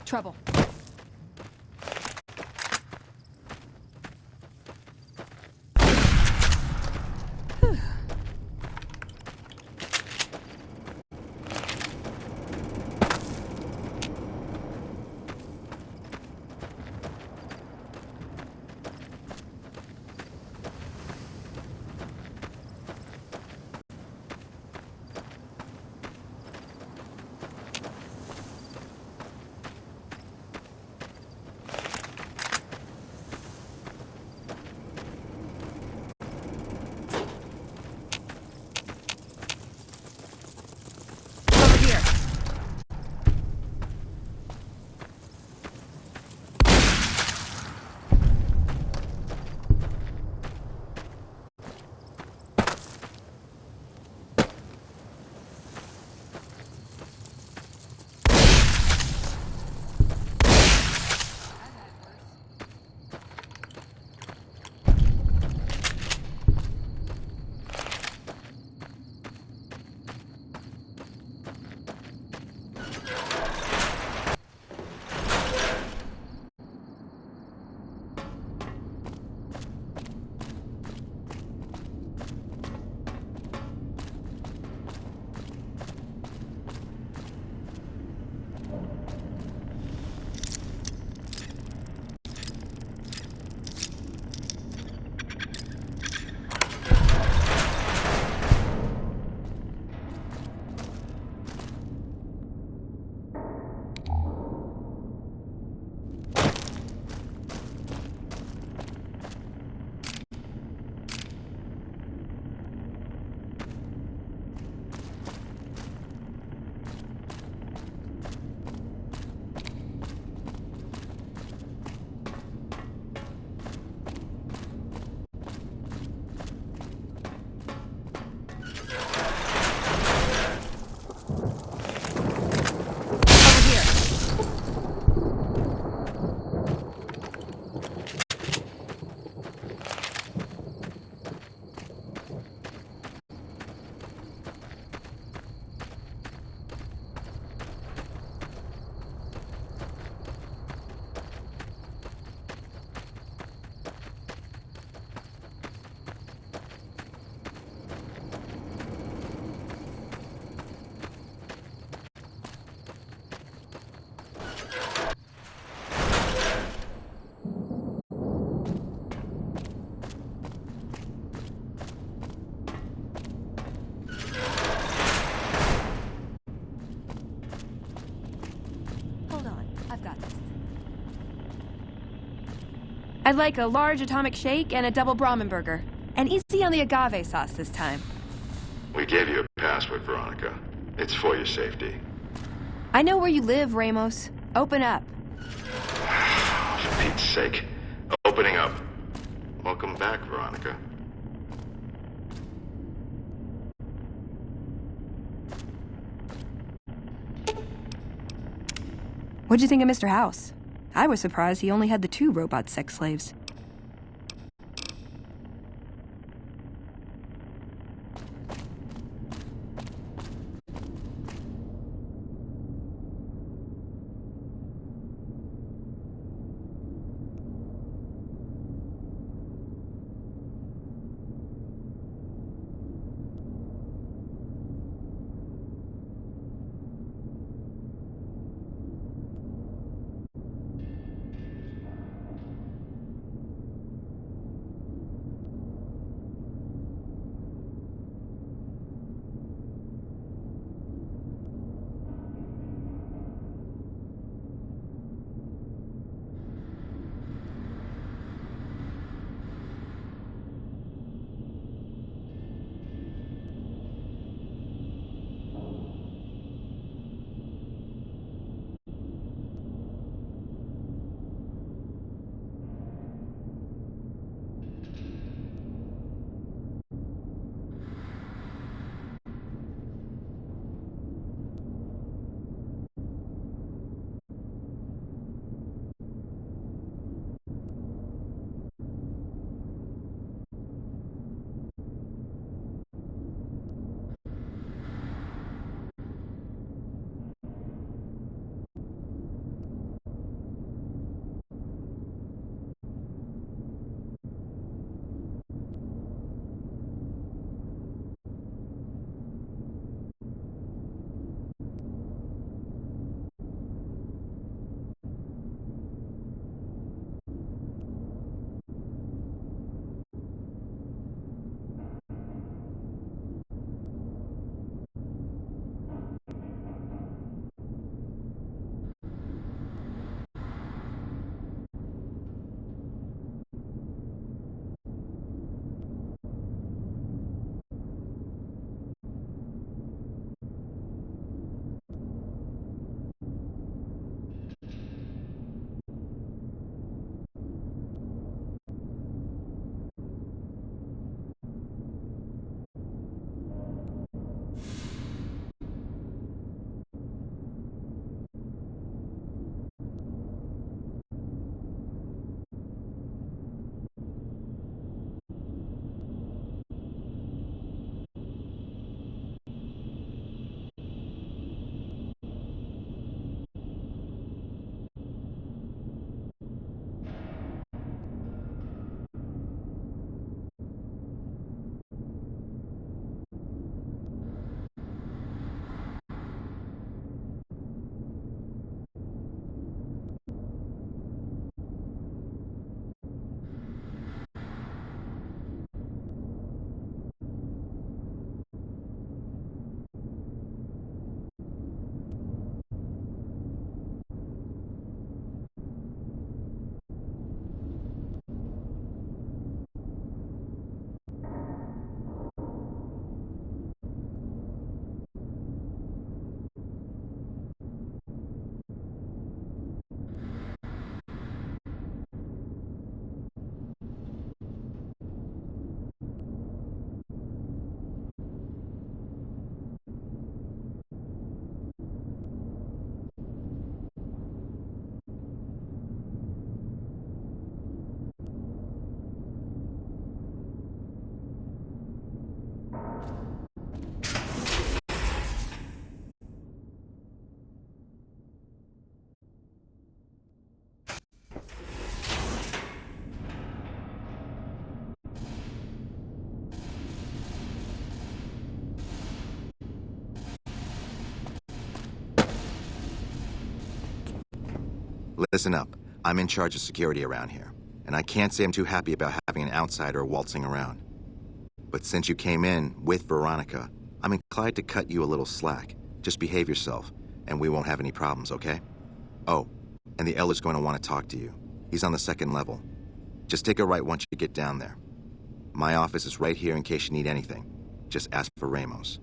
Trouble. Over here. Over here. Hold on, I've got this. I'd like a large atomic shake and a double Brahmin burger. And easy on the agave sauce this time. We gave you a password, Veronica. It's for your safety. I know where you live, Ramos. Open up. For Pete's sake. Opening up. Welcome back, Veronica. What'd you think of Mr. House? I was surprised he only had the 2 robot sex slaves. Listen up. I'm in charge of security around here, and I can't say I'm too happy about having an outsider waltzing around. But since you came in with Veronica, I'm inclined to cut you a little slack. Just behave yourself, and we won't have any problems, okay? Oh, and the Elder's going to want to talk to you. He's on the 2nd level. Just take a right once you get down there. My office is right here in case you need anything. Just ask for Ramos.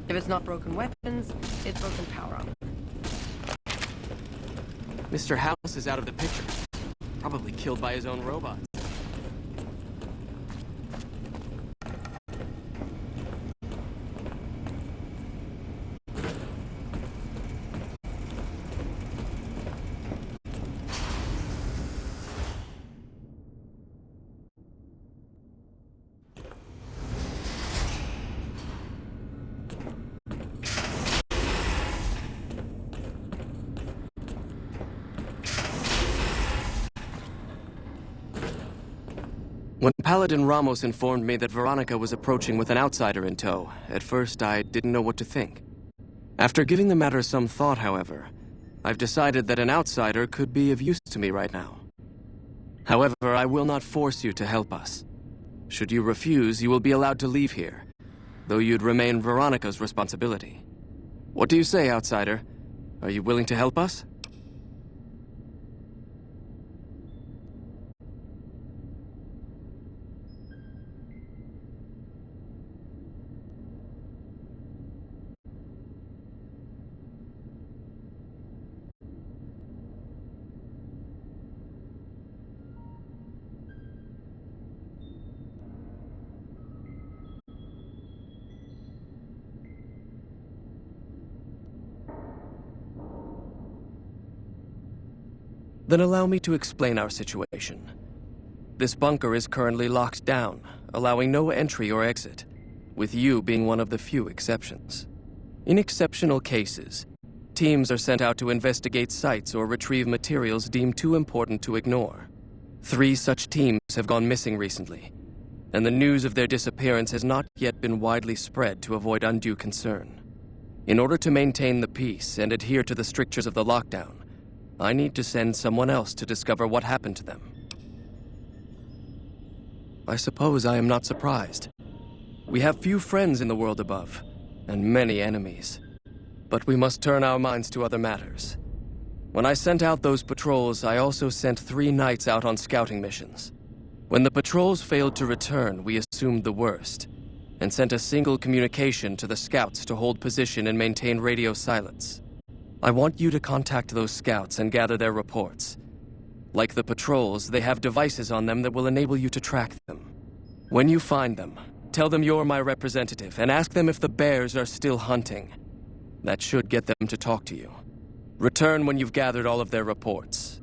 If it's not broken weapons, it's broken power-up. Mr. House is out of the picture. Probably killed by his own robots. When Paladin Ramos informed me that Veronica was approaching with an outsider in tow, at first I didn't know what to think. After giving the matter some thought, however, I've decided that an outsider could be of use to me right now. However, I will not force you to help us. Should you refuse, you will be allowed to leave here, though you'd remain Veronica's responsibility. What do you say, outsider? Are you willing to help us? Then allow me to explain our situation. This bunker is currently locked down, allowing no entry or exit, with you being one of the few exceptions. In exceptional cases, teams are sent out to investigate sites or retrieve materials deemed too important to ignore. 3 such teams have gone missing recently, and the news of their disappearance has not yet been widely spread to avoid undue concern. In order to maintain the peace and adhere to the strictures of the lockdown, I need to send someone else to discover what happened to them. I suppose I am not surprised. We have few friends in the world above, and many enemies. But we must turn our minds to other matters. When I sent out those patrols, I also sent 3 knights out on scouting missions. When the patrols failed to return, we assumed the worst, and sent a single communication to the scouts to hold position and maintain radio silence. I want you to contact those scouts and gather their reports. Like the patrols, they have devices on them that will enable you to track them. When you find them, tell them you're my representative and ask them if the bears are still hunting. That should get them to talk to you. Return when you've gathered all of their reports.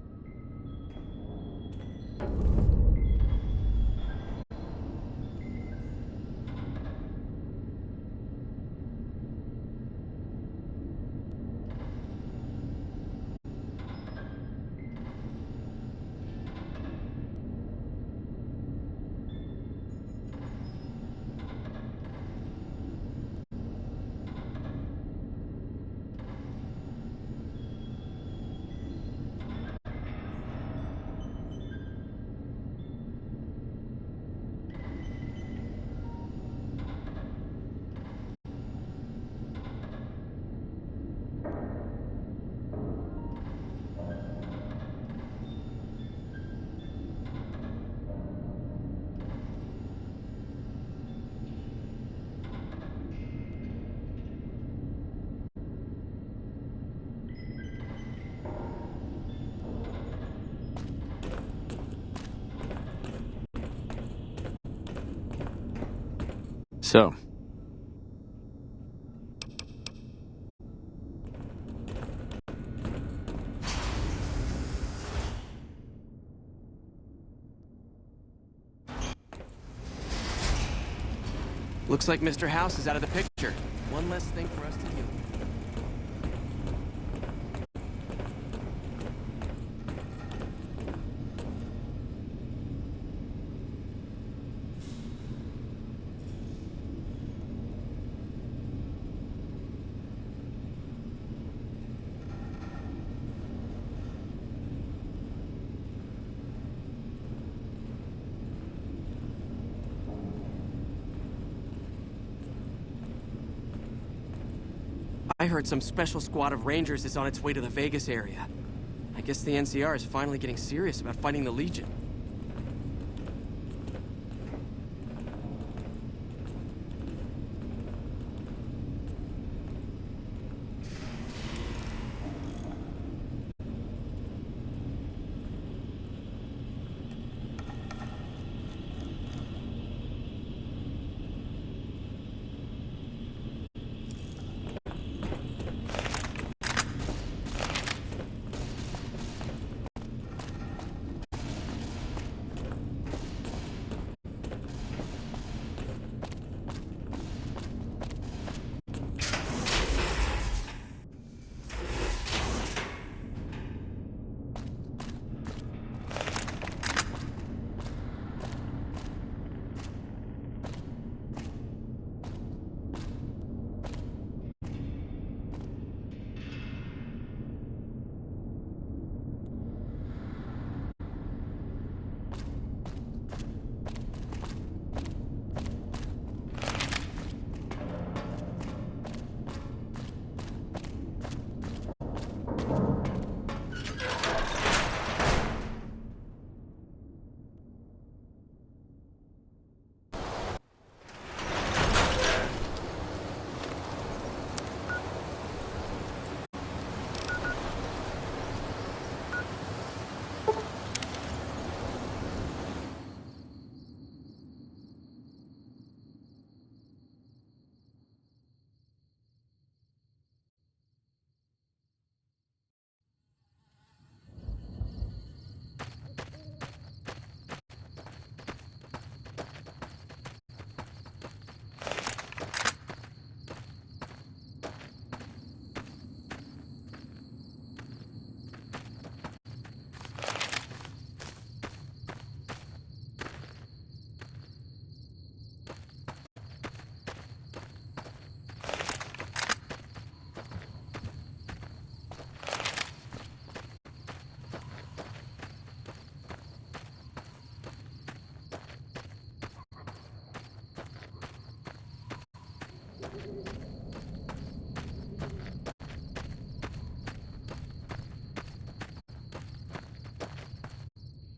So, Looks like Mr. House is out of the picture. One less thing for us to deal with. I heard some special squad of Rangers is on its way to the Vegas area. I guess the NCR is finally getting serious about fighting the Legion.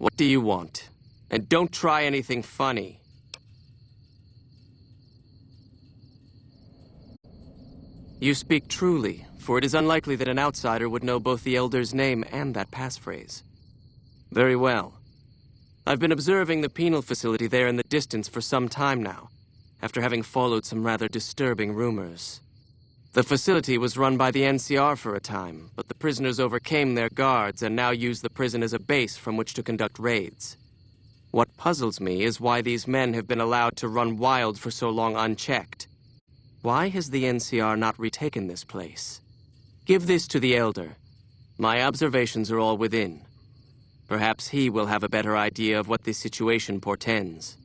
What do you want? And don't try anything funny. You speak truly, for it is unlikely that an outsider would know both the Elder's name and that passphrase. Very well. I've been observing the penal facility there in the distance for some time now, after having followed some rather disturbing rumors. The facility was run by the NCR for a time, but the prisoners overcame their guards and now use the prison as a base from which to conduct raids. What puzzles me is why these men have been allowed to run wild for so long unchecked. Why has the NCR not retaken this place? Give this to the Elder. My observations are all within. Perhaps he will have a better idea of what this situation portends.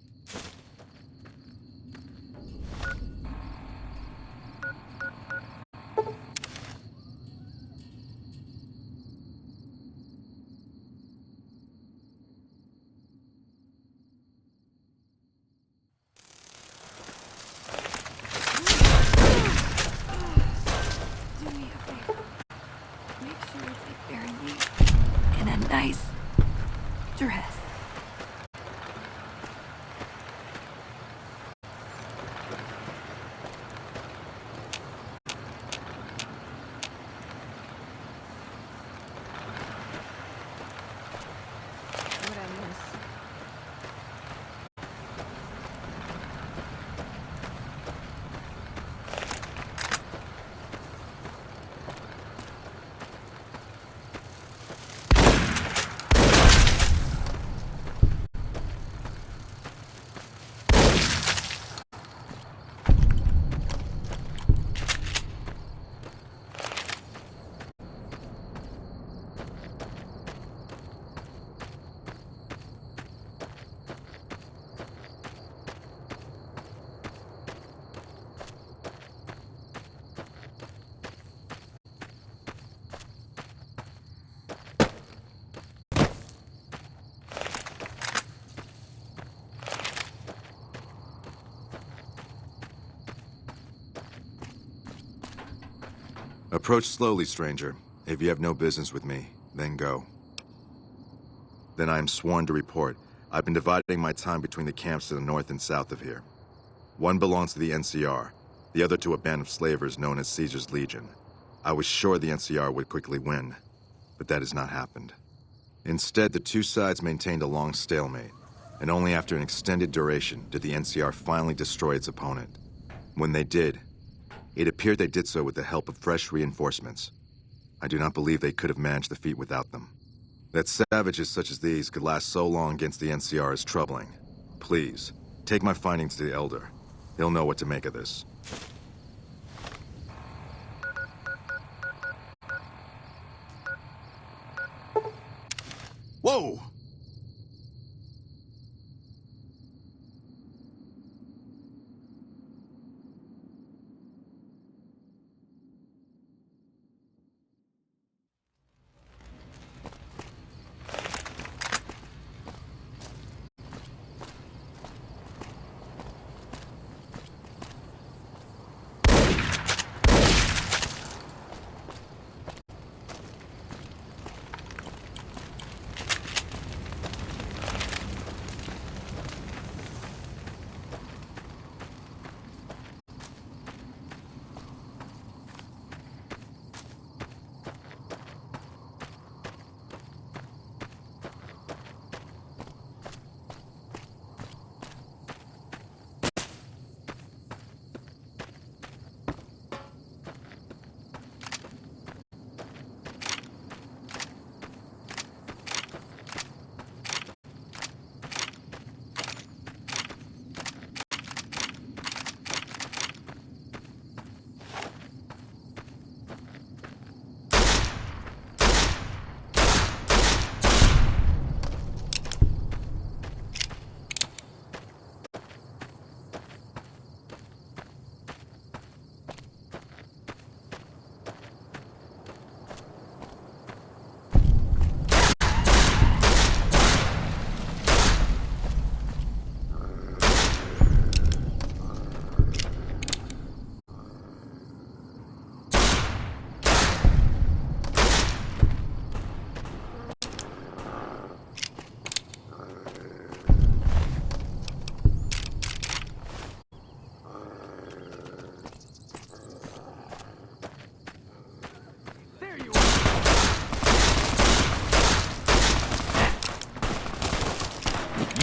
Nice dress. Approach slowly, stranger. If you have no business with me, then go. Then I am sworn to report. I've been dividing my time between the camps to the north and south of here. One belongs to the NCR, the other to a band of slavers known as Caesar's Legion. I was sure the NCR would quickly win, but that has not happened. Instead, the two sides maintained a long stalemate, and only after an extended duration did the NCR finally destroy its opponent. When they did, it appeared they did so with the help of fresh reinforcements. I do not believe they could have managed the feat without them. That savages such as these could last so long against the NCR is troubling. Please, take my findings to the Elder. He'll know what to make of this. Whoa!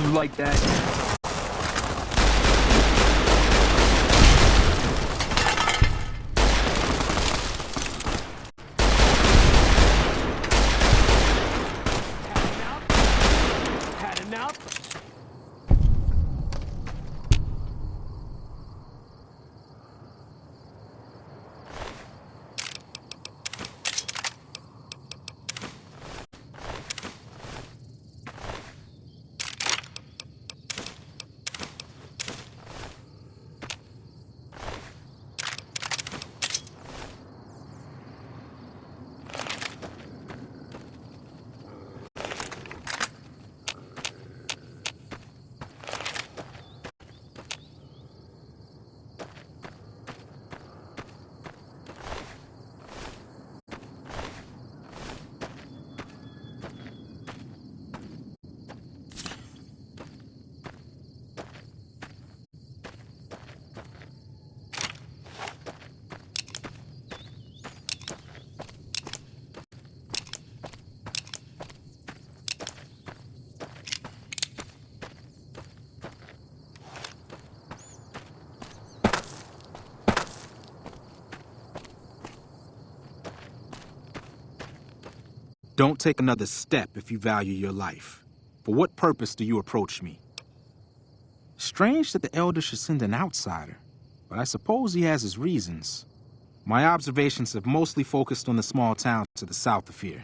You like that? Don't take another step if you value your life. For what purpose do you approach me? Strange that the Elder should send an outsider, but I suppose he has his reasons. My observations have mostly focused on the small town to the south of here.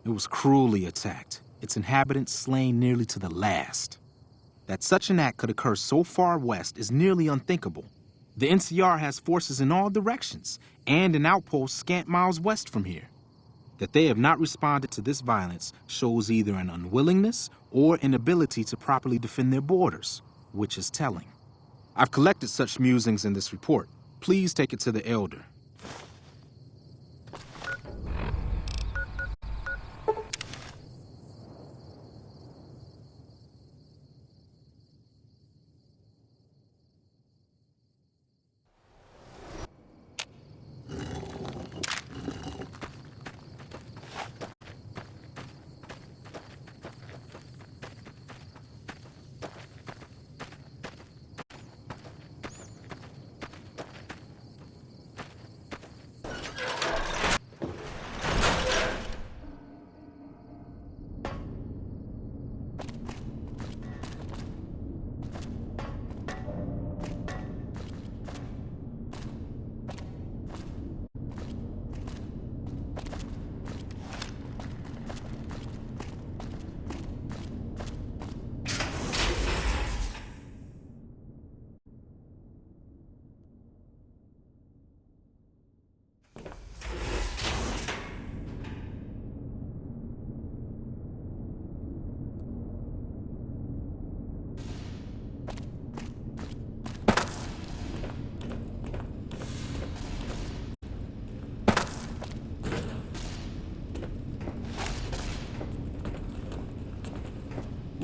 It was cruelly attacked, its inhabitants slain nearly to the last. That such an act could occur so far west is nearly unthinkable. The NCR has forces in all directions, and an outpost scant miles west from here. That they have not responded to this violence shows either an unwillingness or inability to properly defend their borders, which is telling. I've collected such musings in this report. Please take it to the Elder.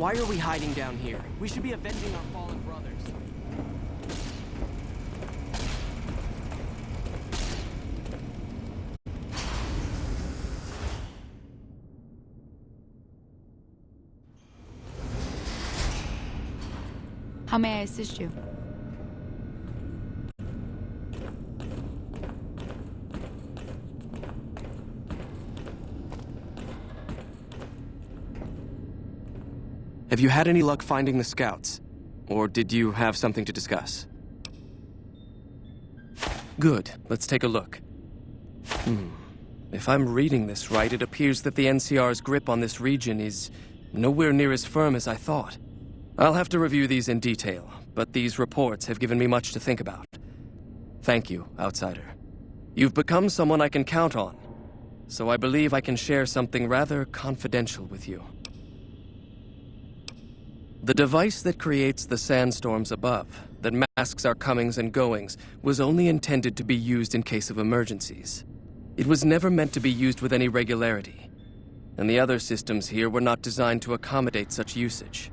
Why are we hiding down here? We should be avenging our fallen brothers. How may I assist you? Have you had any luck finding the scouts? Or did you have something to discuss? Good. Let's take a look. If I'm reading this right, it appears that the NCR's grip on this region is nowhere near as firm as I thought. I'll have to review these in detail, but these reports have given me much to think about. Thank you, Outsider. You've become someone I can count on, so I believe I can share something rather confidential with you. The device that creates the sandstorms above, that masks our comings and goings, was only intended to be used in case of emergencies. It was never meant to be used with any regularity, and the other systems here were not designed to accommodate such usage.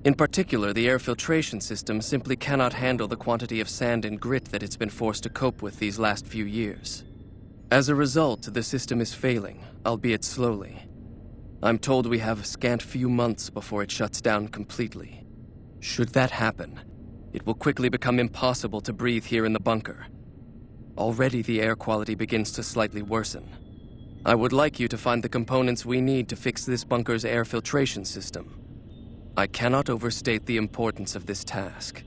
In particular, the air filtration system simply cannot handle the quantity of sand and grit that it's been forced to cope with these last few years. As a result, the system is failing, albeit slowly. I'm told we have a scant few months before it shuts down completely. Should that happen, it will quickly become impossible to breathe here in the bunker. Already the air quality begins to slightly worsen. I would like you to find the components we need to fix this bunker's air filtration system. I cannot overstate the importance of this task.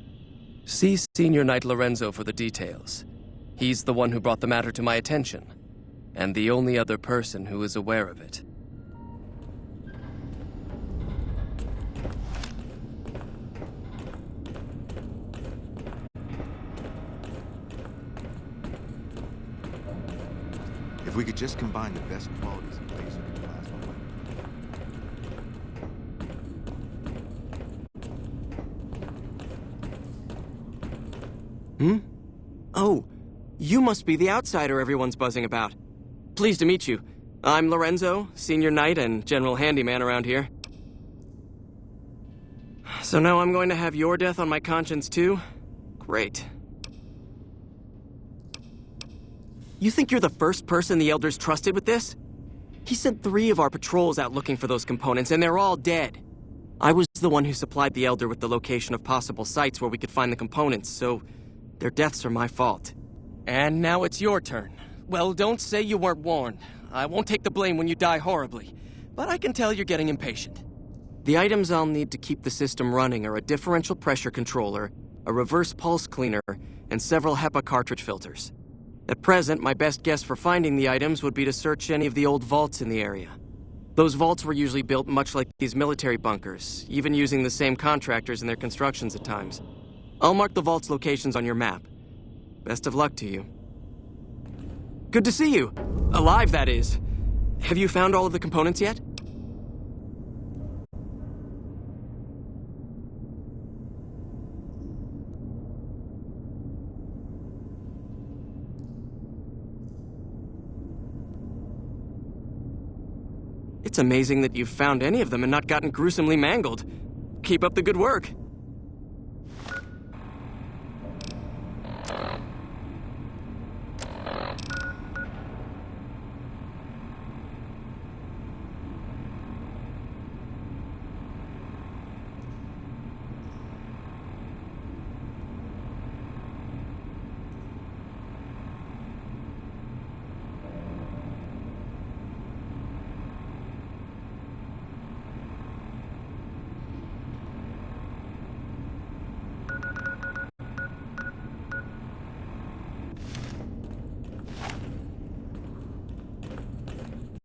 See Senior Knight Lorenzo for the details. He's the one who brought the matter to my attention, and the only other person who is aware of it. If we could just combine the best qualities of laser and plasma weapons. Oh, you must be the outsider everyone's buzzing about. Pleased to meet you. I'm Lorenzo, Senior Knight and General Handyman around here. So now I'm going to have your death on my conscience too? Great. You think you're the first person the Elders trusted with this? He sent 3 of our patrols out looking for those components, and they're all dead. I was the one who supplied the Elder with the location of possible sites where we could find the components, so their deaths are my fault. And now it's your turn. Well, don't say you weren't warned. I won't take the blame when you die horribly, but I can tell you're getting impatient. The items I'll need to keep the system running are a differential pressure controller, a reverse pulse cleaner, and several HEPA cartridge filters. At present, my best guess for finding the items would be to search any of the old vaults in the area. Those vaults were usually built much like these military bunkers, even using the same contractors in their constructions at times. I'll mark the vault's locations on your map. Best of luck to you. Good to see you. Alive, that is. Have you found all of the components yet? It's amazing that you've found any of them and not gotten gruesomely mangled. Keep up the good work.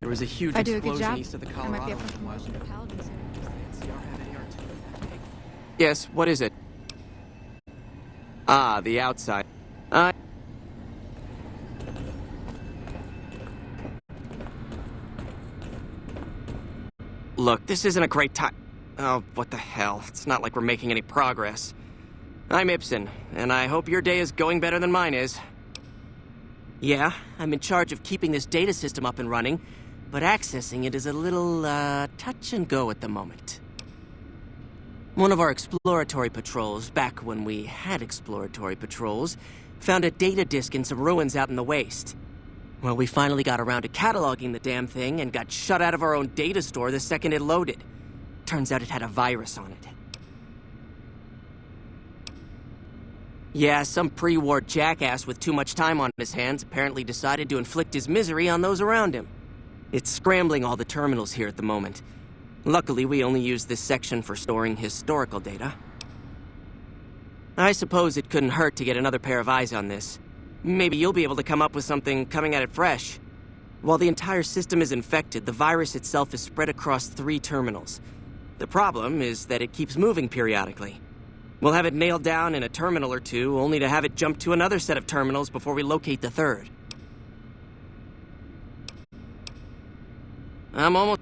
There was a huge I do a good explosion job. east of the I might be Colorado. up for promotion to Paladin soon. Yes, what is it? Ah, the outside. Look, this isn't a great time. Oh, what the hell. It's not like we're making any progress. I'm Ibsen, and I hope your day is going better than mine is. Yeah, I'm in charge of keeping this data system up and running, but accessing it is a little, touch and go at the moment. One of our exploratory patrols, back when we had exploratory patrols, found a data disk in some ruins out in the waste. Well, we finally got around to cataloging the damn thing and got shut out of our own data store the second it loaded. Turns out it had a virus on it. Yeah, some pre-war jackass with too much time on his hands apparently decided to inflict his misery on those around him. It's scrambling all the terminals here at the moment. Luckily, we only use this section for storing historical data. I suppose it couldn't hurt to get another pair of eyes on this. Maybe you'll be able to come up with something coming at it fresh. While the entire system is infected, the virus itself is spread across 3 terminals. The problem is that it keeps moving periodically. We'll have it nailed down in a terminal or 2, only to have it jump to another set of terminals before we locate the 3rd. I'm almost...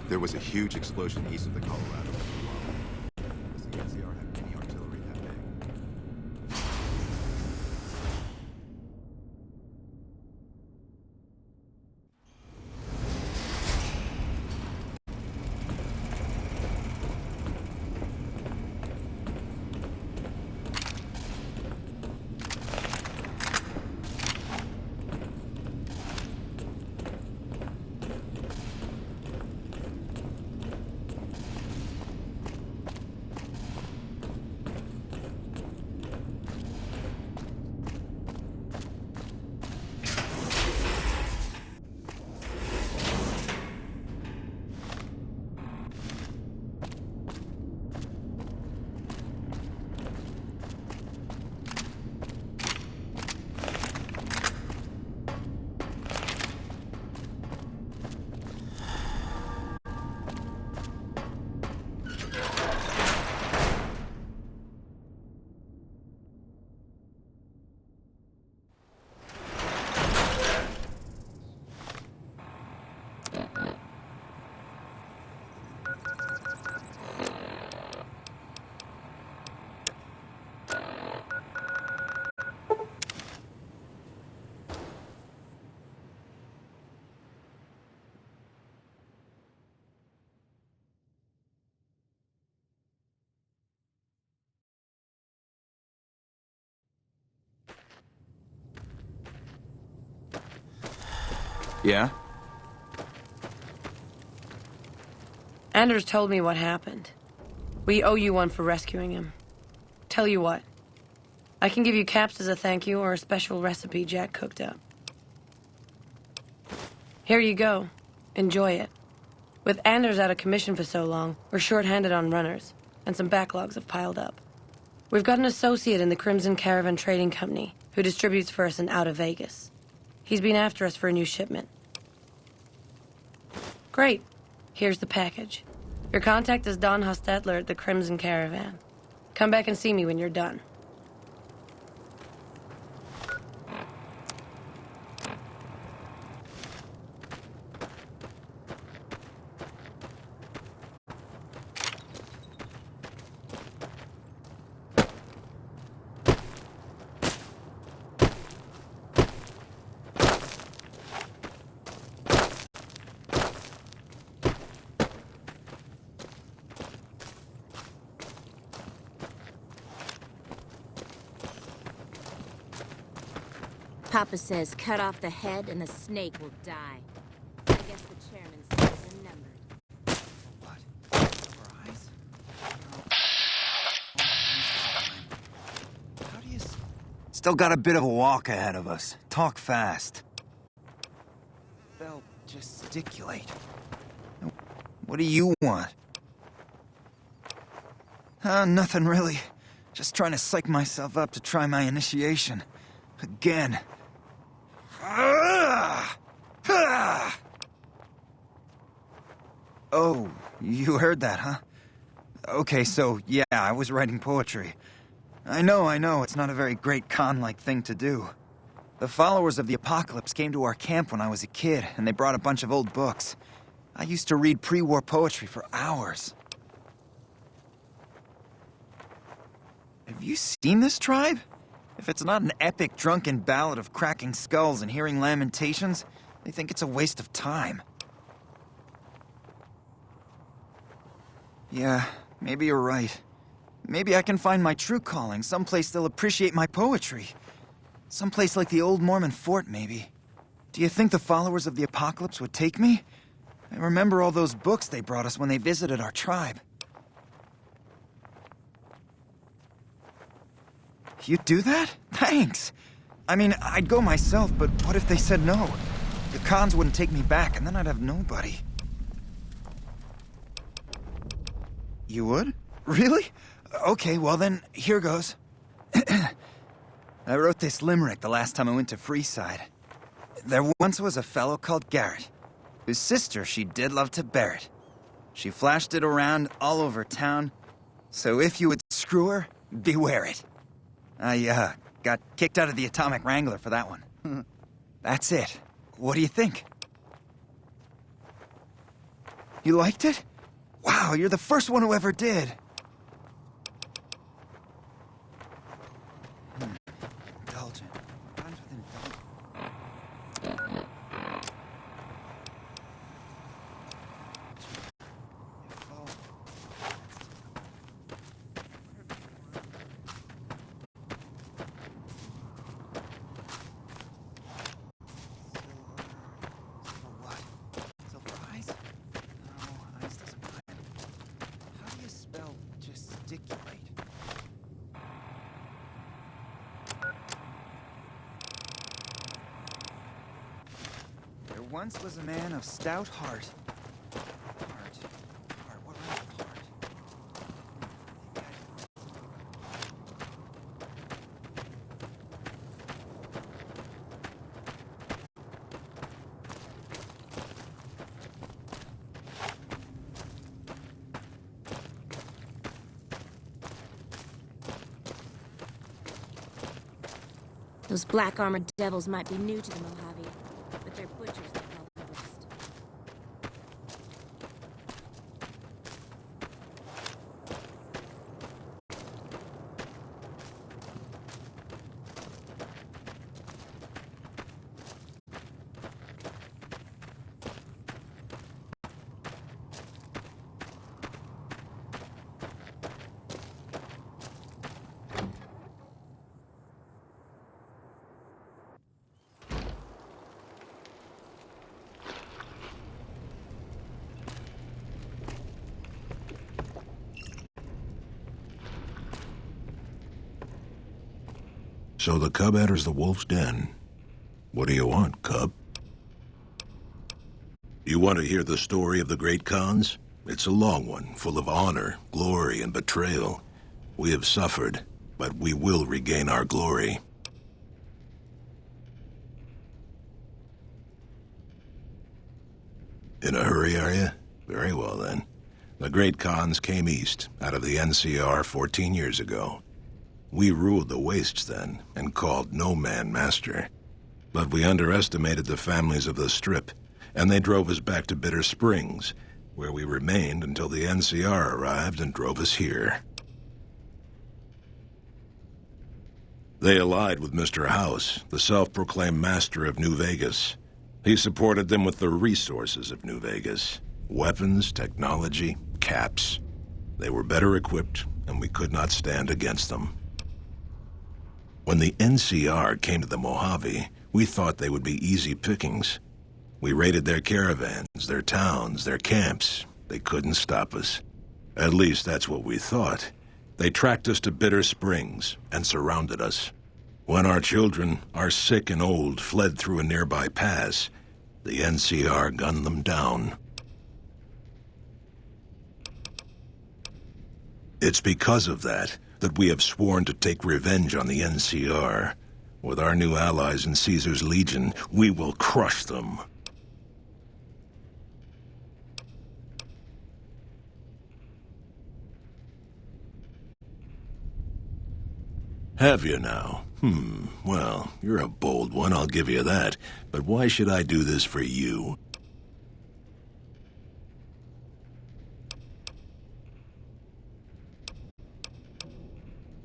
There was a huge explosion east of the Colorado. Does the NCR have any artillery that big? Yeah? Anders told me what happened. We owe you one for rescuing him. Tell you what. I can give you caps as a thank you or a special recipe Jack cooked up. Here you go. Enjoy it. With Anders out of commission for so long, we're short-handed on runners, and some backlogs have piled up. We've got an associate in the Crimson Caravan Trading Company who distributes for us in out of Vegas. He's been after us for a new shipment. Great. Here's the package. Your contact is Don Hostetler at the Crimson Caravan. Come back and see me when you're done. Papa says cut off the head and the snake will die. I guess the chairman says they're numbered. What? Our eyes? How do you... Still got a bit of a walk ahead of us. Talk fast. They'll gesticulate. What do you want? Nothing really. Just trying to psych myself up to try my initiation. Again. Oh, you heard that, huh? Okay, so, yeah, I was writing poetry. I know, it's not a very great con-like thing to do. The followers of the apocalypse came to our camp when I was a kid, and they brought a bunch of old books. I used to read pre-war poetry for hours. Have you seen this tribe? If it's not an epic drunken ballad of cracking skulls and hearing lamentations, they think it's a waste of time. Yeah, maybe you're right. Maybe I can find my true calling, someplace they'll appreciate my poetry. Someplace like the old Mormon fort, maybe. Do you think the followers of the apocalypse would take me? I remember all those books they brought us when they visited our tribe. You'd do that? Thanks! I mean, I'd go myself, but what if they said no? The cons wouldn't take me back, and then I'd have nobody. You would? Really? Okay, well then, here goes. I wrote this limerick the last time I went to Freeside. There once was a fellow called Garrett, whose sister she did love to bear it. She flashed it around all over town, so if you would screw her, beware it. I, got kicked out of the Atomic Wrangler for that one. That's it. What do you think? You liked it? Wow, you're the first one who ever did. Indulgent. Rhymes with indulgent. There once was a man of stout heart. What rhymes with heart? Those black armored devils might be new to the Mojave, but they're butchers like all the rest. So the cub enters the wolf's den. What do you want, cub? You want to hear the story of the great Khans? It's a long one, full of honor, glory, and betrayal. We have suffered, but we will regain our glory. In a hurry, are you? Very well, then. The great Khans came east, out of the NCR 14 years ago. We ruled the wastes then, and called no man master. But we underestimated the families of the Strip, and they drove us back to Bitter Springs, where we remained until the NCR arrived and drove us here. They allied with Mr. House, the self-proclaimed master of New Vegas. He supported them with the resources of New Vegas. Weapons, technology, caps. They were better equipped, and we could not stand against them. When the NCR came to the Mojave, we thought they would be easy pickings. We raided their caravans, their towns, their camps. They couldn't stop us. At least that's what we thought. They tracked us to Bitter Springs and surrounded us. When our children, our sick and old, fled through a nearby pass, the NCR gunned them down. It's because of that we have sworn to take revenge on the NCR. With our new allies in Caesar's Legion, we will crush them. Have you now? Well, you're a bold one, I'll give you that. But why should I do this for you?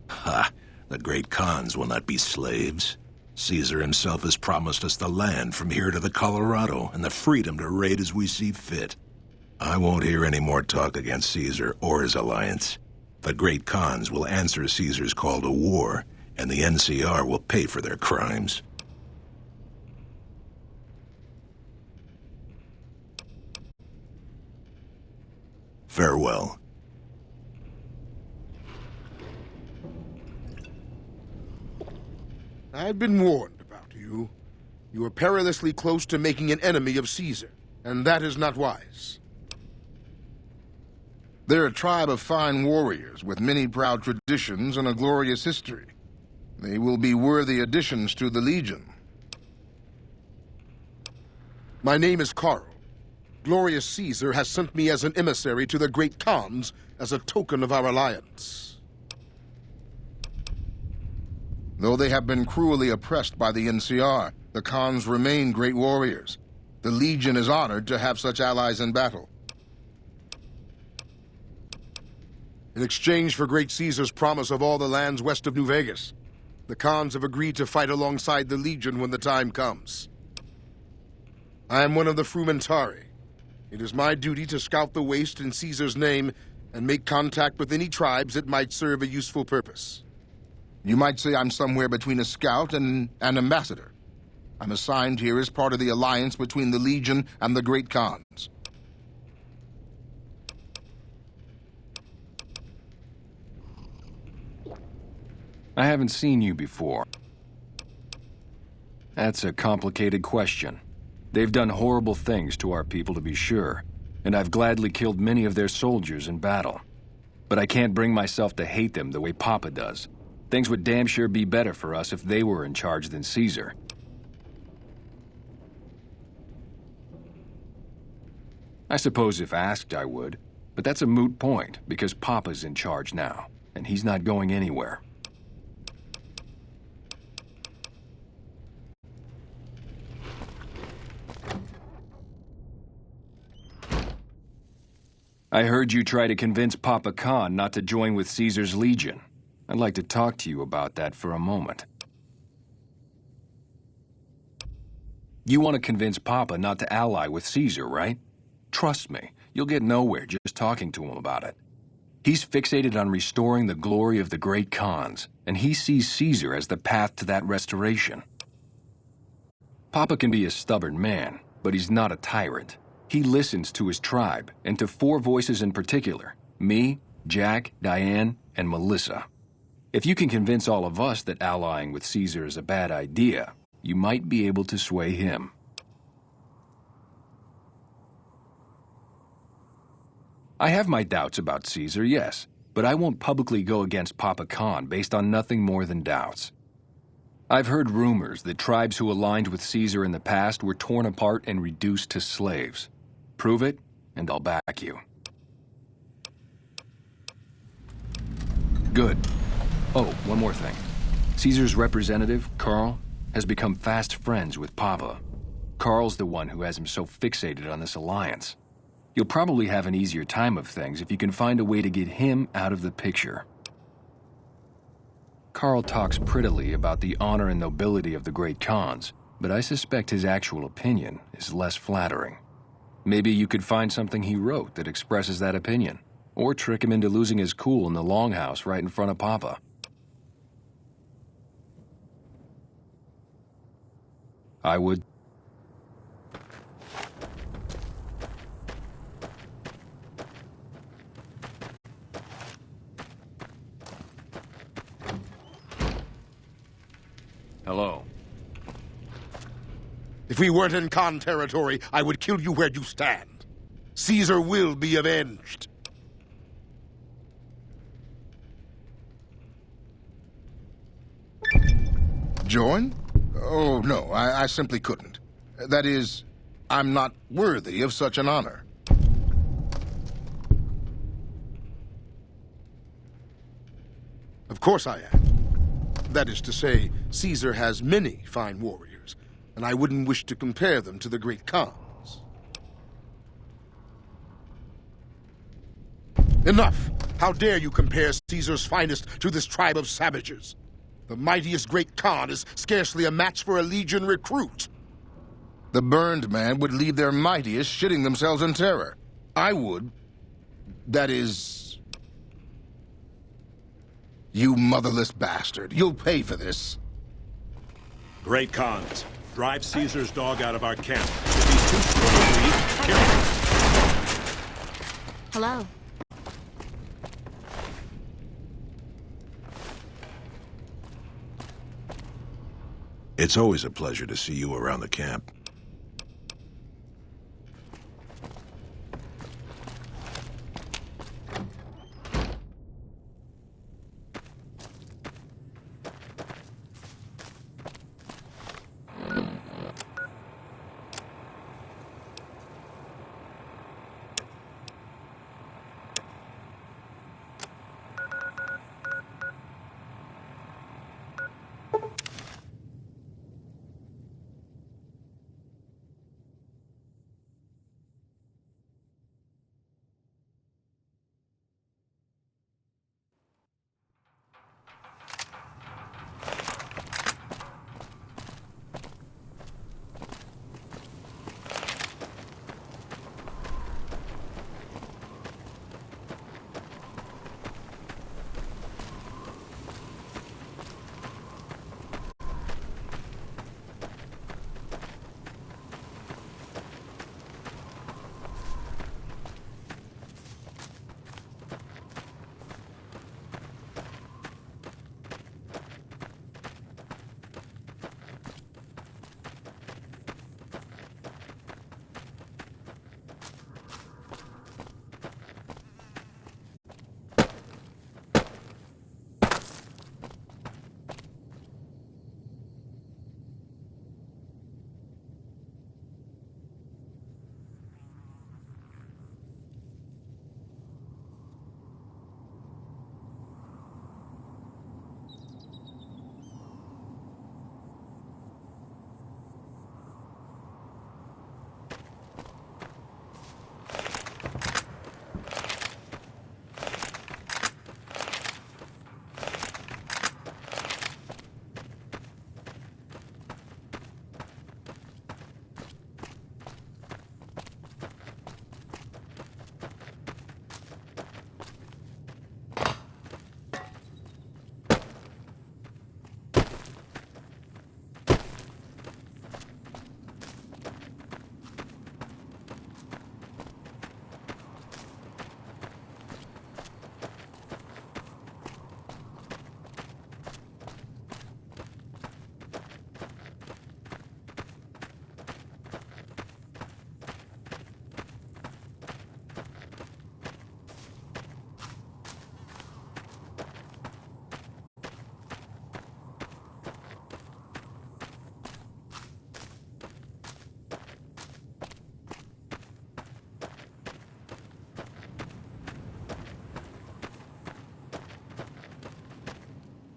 Ha! The great Khans will not be slaves. Caesar himself has promised us the land from here to the Colorado and the freedom to raid as we see fit. I won't hear any more talk against Caesar or his alliance. The great Khans will answer Caesar's call to war, and the NCR will pay for their crimes. Farewell. I've been warned about you. You are perilously close to making an enemy of Caesar, and that is not wise. They're a tribe of fine warriors with many proud traditions and a glorious history. They will be worthy additions to the Legion. My name is Carl. Glorious Caesar has sent me as an emissary to the great Khans as a token of our alliance. Though they have been cruelly oppressed by the NCR, the Khans remain great warriors. The Legion is honored to have such allies in battle. In exchange for Great Caesar's promise of all the lands west of New Vegas, the Khans have agreed to fight alongside the Legion when the time comes. I am one of the Frumentari. It is my duty to scout the waste in Caesar's name and make contact with any tribes that might serve a useful purpose. You might say I'm somewhere between a scout and an ambassador. I'm assigned here as part of the alliance between the Legion and the Great Khans. I haven't seen you before. That's a complicated question. They've done horrible things to our people, to be sure, and I've gladly killed many of their soldiers in battle. But I can't bring myself to hate them the way Papa does. Things would damn sure be better for us if they were in charge than Caesar. I suppose if asked I would, but that's a moot point because Papa's in charge now, and he's not going anywhere. I heard you try to convince Papa Khan not to join with Caesar's Legion. I'd like to talk to you about that for a moment. You want to convince Papa not to ally with Caesar, right? Trust me, you'll get nowhere just talking to him about it. He's fixated on restoring the glory of the great Khans, and he sees Caesar as the path to that restoration. Papa can be a stubborn man, but he's not a tyrant. He listens to his tribe, and to 4 voices in particular: me, Jack, Diane, and Melissa. If you can convince all of us that allying with Caesar is a bad idea, you might be able to sway him. I have my doubts about Caesar, yes, but I won't publicly go against Papa Khan based on nothing more than doubts. I've heard rumors that tribes who aligned with Caesar in the past were torn apart and reduced to slaves. Prove it, and I'll back you. Good. Oh, one more thing. Caesar's representative, Carl, has become fast friends with Papa. Carl's the one who has him so fixated on this alliance. You'll probably have an easier time of things if you can find a way to get him out of the picture. Carl talks prettily about the honor and nobility of the great Khans, but I suspect his actual opinion is less flattering. Maybe you could find something he wrote that expresses that opinion, or trick him into losing his cool in the longhouse right in front of Papa. I would. Hello. If we weren't in Khan territory, I would kill you where you stand. Caesar will be avenged. Join? Oh, no, I simply couldn't. That is, I'm not worthy of such an honor. Of course I am. That is to say, Caesar has many fine warriors, and I wouldn't wish to compare them to the great Khans. Enough! How dare you compare Caesar's finest to this tribe of savages? The mightiest great Khan is scarcely a match for a legion recruit. The burned man would leave their mightiest shitting themselves in terror. I would. That is... You motherless bastard. You'll pay for this. Great Khans, drive Caesar's dog out of our camp. If he's too strong to eat, kill him. Hello. It's always a pleasure to see you around the camp.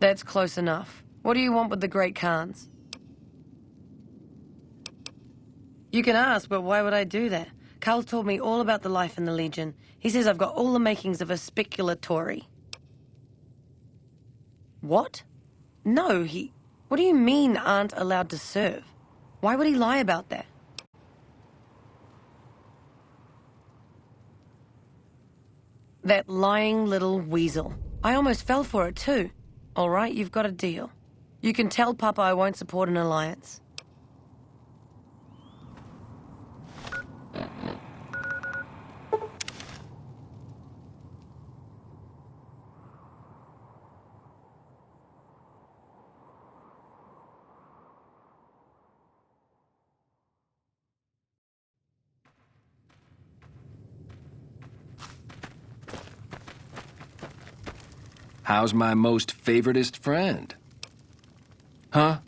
That's close enough. What do you want with the Great Khans? You can ask, but why would I do that? Carl told me all about the life in the Legion. He says I've got all the makings of a speculatory. What? No, What do you mean aren't allowed to serve? Why would he lie about that? That lying little weasel. I almost fell for it too. All right, you've got a deal. You can tell Papa I won't support an alliance. How's my most favoritist friend? Huh?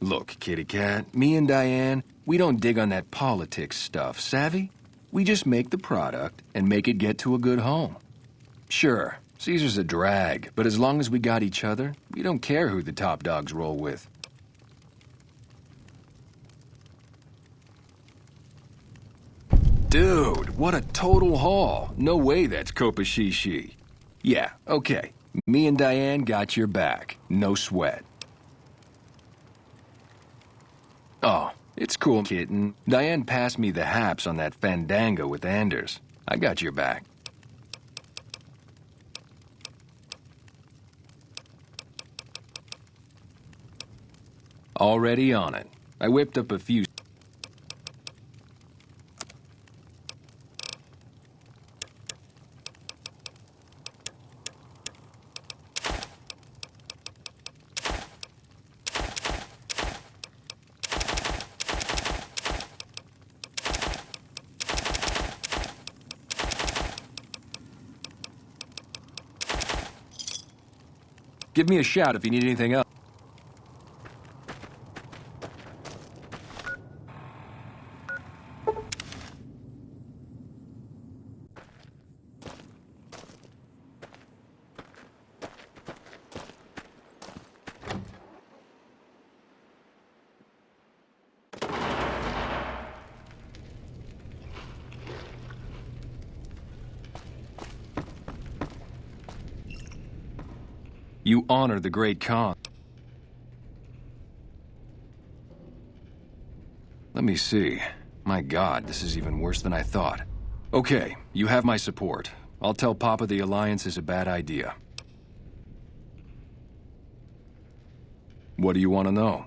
Look, kitty cat, me and Diane, we don't dig on that politics stuff, savvy? We just make the product and make it get to a good home. Sure, Caesar's a drag, but as long as we got each other, we don't care who the top dogs roll with. Dude, what a total haul. No way that's Kopashishi. Yeah, okay. Me and Diane got your back. No sweat. Oh, it's cool, kitten. Diane passed me the haps on that fandango with Anders. I got your back. Already on it. I whipped up a few... Give me a shout if you need anything else. You honor the great Khan. Let me see. My God, this is even worse than I thought. Okay, you have my support. I'll tell Papa the Alliance is a bad idea. What do you want to know?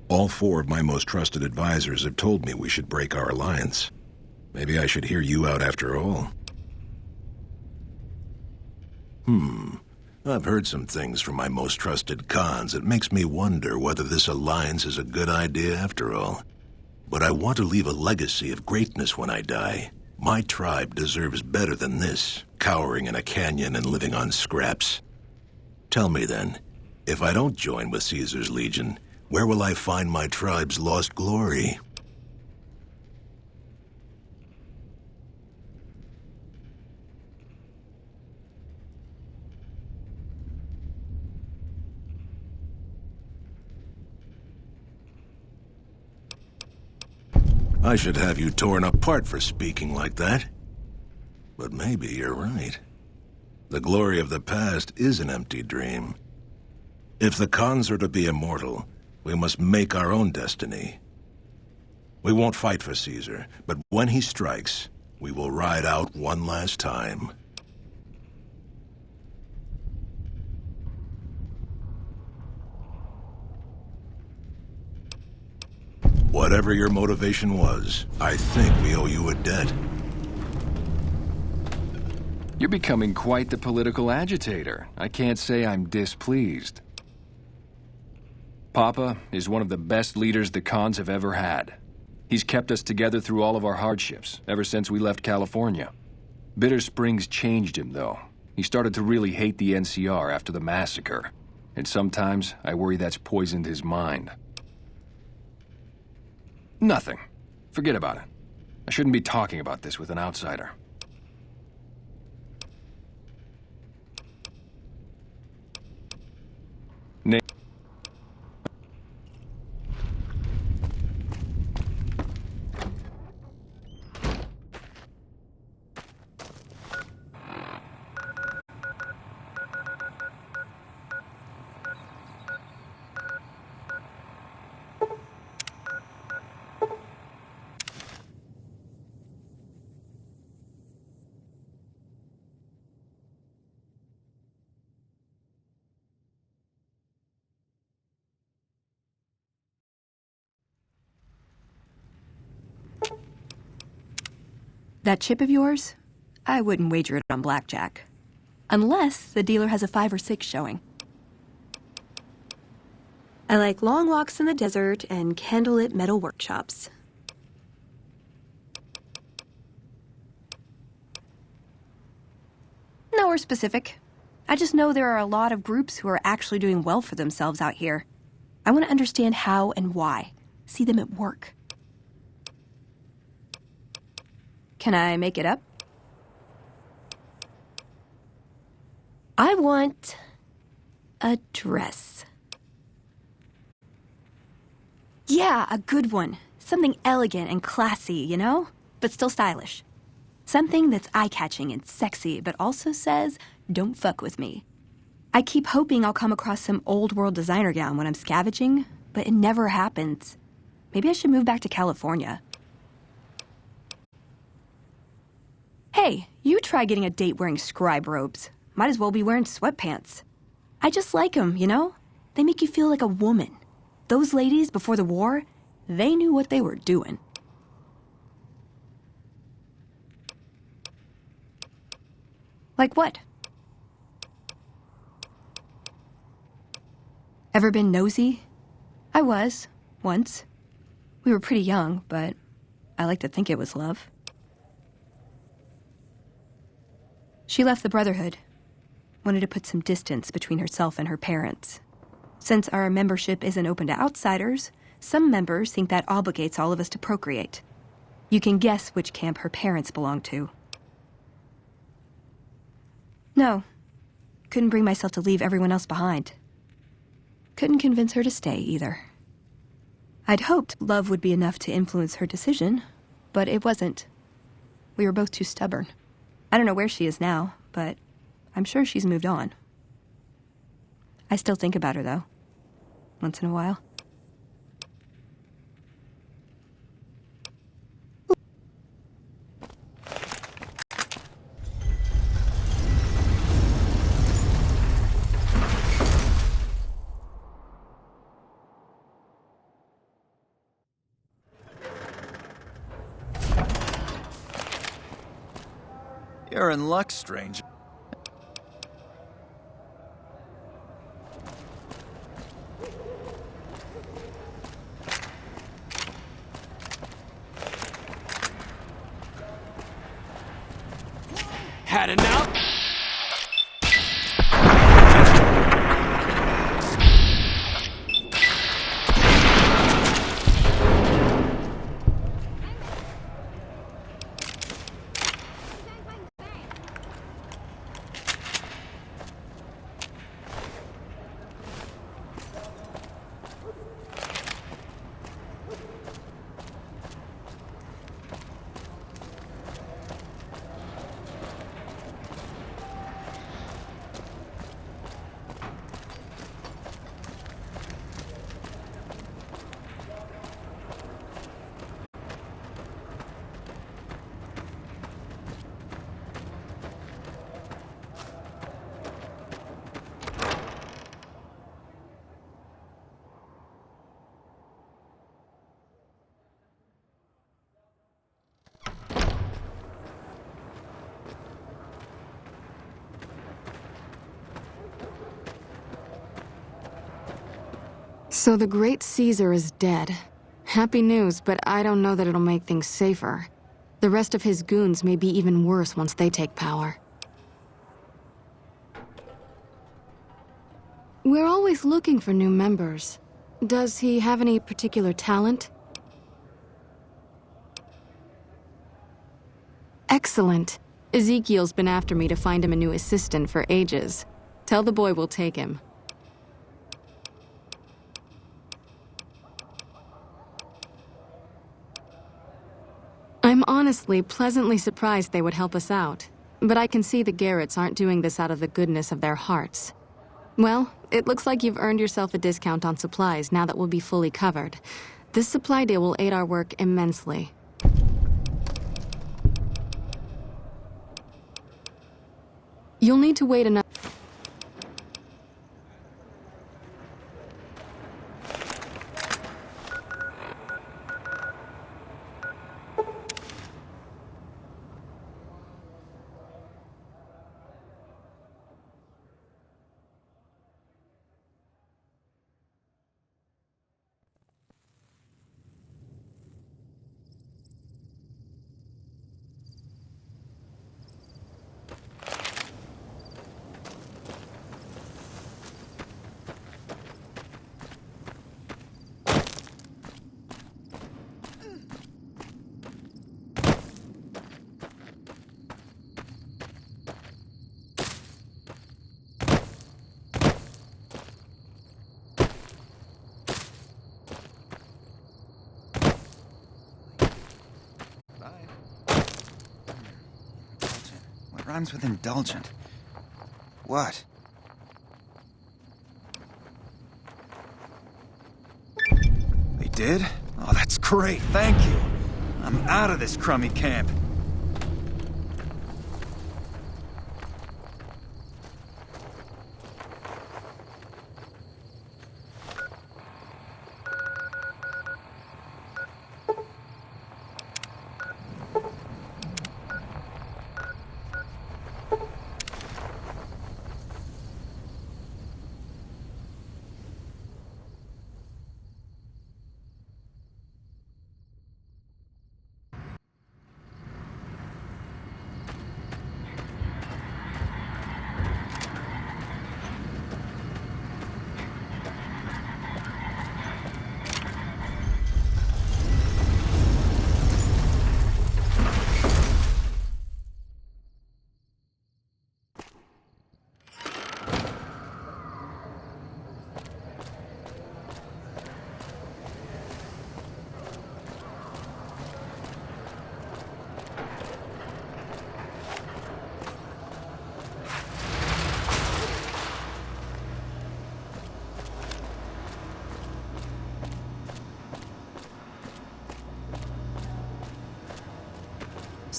All four of my most trusted advisors have told me we should break our alliance. Maybe I should hear you out after all. I've heard some things from my most trusted Khans that makes me wonder whether this alliance is a good idea after all. But I want to leave a legacy of greatness when I die. My tribe deserves better than this, cowering in a canyon and living on scraps. Tell me then, if I don't join with Caesar's Legion, where will I find my tribe's lost glory? I should have you torn apart for speaking like that. But maybe you're right. The glory of the past is an empty dream. If the Khans are to be immortal, we must make our own destiny. We won't fight for Caesar, but when he strikes, we will ride out one last time. Whatever your motivation was, I think we owe you a debt. You're becoming quite the political agitator. I can't say I'm displeased. Papa is one of the best leaders the Khans have ever had. He's kept us together through all of our hardships, ever since we left California. Bitter Springs changed him, though. He started to really hate the NCR after the massacre. And sometimes I worry that's poisoned his mind. Nothing. Forget about it. I shouldn't be talking about this with an outsider. That chip of yours? I wouldn't wager it on blackjack. Unless the dealer has a 5 or 6 showing. I like long walks in the desert and candlelit metal workshops. Nowhere specific. I just know there are a lot of groups who are actually doing well for themselves out here. I want to understand how and why. see them at work. Can I make it up? I want a dress. Yeah, a good one. Something elegant and classy, you know? But still stylish. Something that's eye-catching and sexy, but also says, don't fuck with me. I keep hoping I'll come across some old-world designer gown when I'm scavenging, but it never happens. Maybe I should move back to California. Hey, you try getting a date wearing scribe robes. Might as well be wearing sweatpants. I just like them, you know? They make you feel like a woman. Those ladies, before the war, they knew what they were doing. Like what? Ever been nosy? I was, once. We were pretty young, but I like to think it was love. She left the Brotherhood. Wanted to put some distance between herself and her parents. Since our membership isn't open to outsiders, some members think that obligates all of us to procreate. You can guess which camp her parents belong to. No. Couldn't bring myself to leave everyone else behind. Couldn't convince her to stay, either. I'd hoped love would be enough to influence her decision, but it wasn't. We were both too stubborn. I don't know where she is now, but I'm sure she's moved on. I still think about her, though. Once in a while. You're in luck, stranger. Had enough? So the great Caesar is dead. Happy news, but I don't know that it'll make things safer. The rest of his goons may be even worse once they take power. We're always looking for new members. Does he have any particular talent? Excellent. Ezekiel's been after me to find him a new assistant for ages. Tell the boy we'll take him. I'm honestly pleasantly surprised they would help us out. But I can see the Garretts aren't doing this out of the goodness of their hearts. Well, it looks like you've earned yourself a discount on supplies now that we'll be fully covered. This supply deal will aid our work immensely. You'll need to wait another... rhymes with indulgent. What? They did? Oh, that's great, thank you. I'm out of this crummy camp.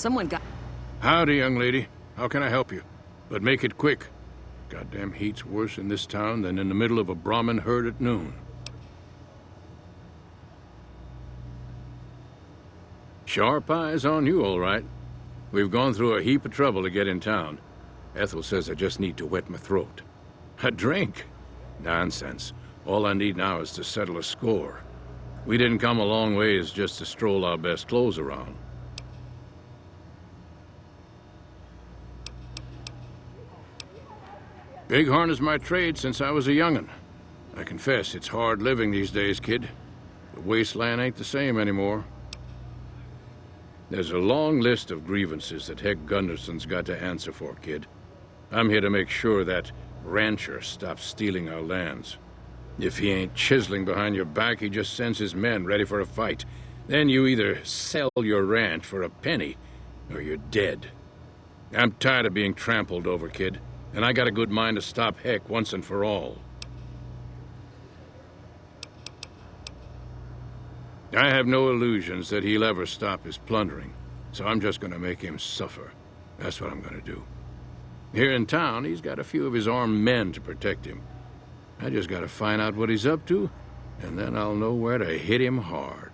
Someone got... Howdy, young lady. How can I help you? But make it quick. Goddamn heat's worse in this town than in the middle of a Brahmin herd at noon. Sharp eyes on you, all right. We've gone through a heap of trouble to get in town. Ethel says I just need to wet my throat. A drink? Nonsense. All I need now is to settle a score. We didn't come a long ways just to stroll our best clothes around. Bighorn is my trade since I was a young'un. I confess, it's hard living these days, kid. The wasteland ain't the same anymore. There's a long list of grievances that Heck Gunderson's got to answer for, kid. I'm here to make sure that rancher stops stealing our lands. If he ain't chiseling behind your back, he just sends his men ready for a fight. Then you either sell your ranch for a penny, or you're dead. I'm tired of being trampled over, kid. And I got a good mind to stop Heck once and for all. I have no illusions that he'll ever stop his plundering, so I'm just gonna make him suffer. That's what I'm gonna do. Here in town, he's got a few of his armed men to protect him. I just gotta find out what he's up to, and then I'll know where to hit him hard.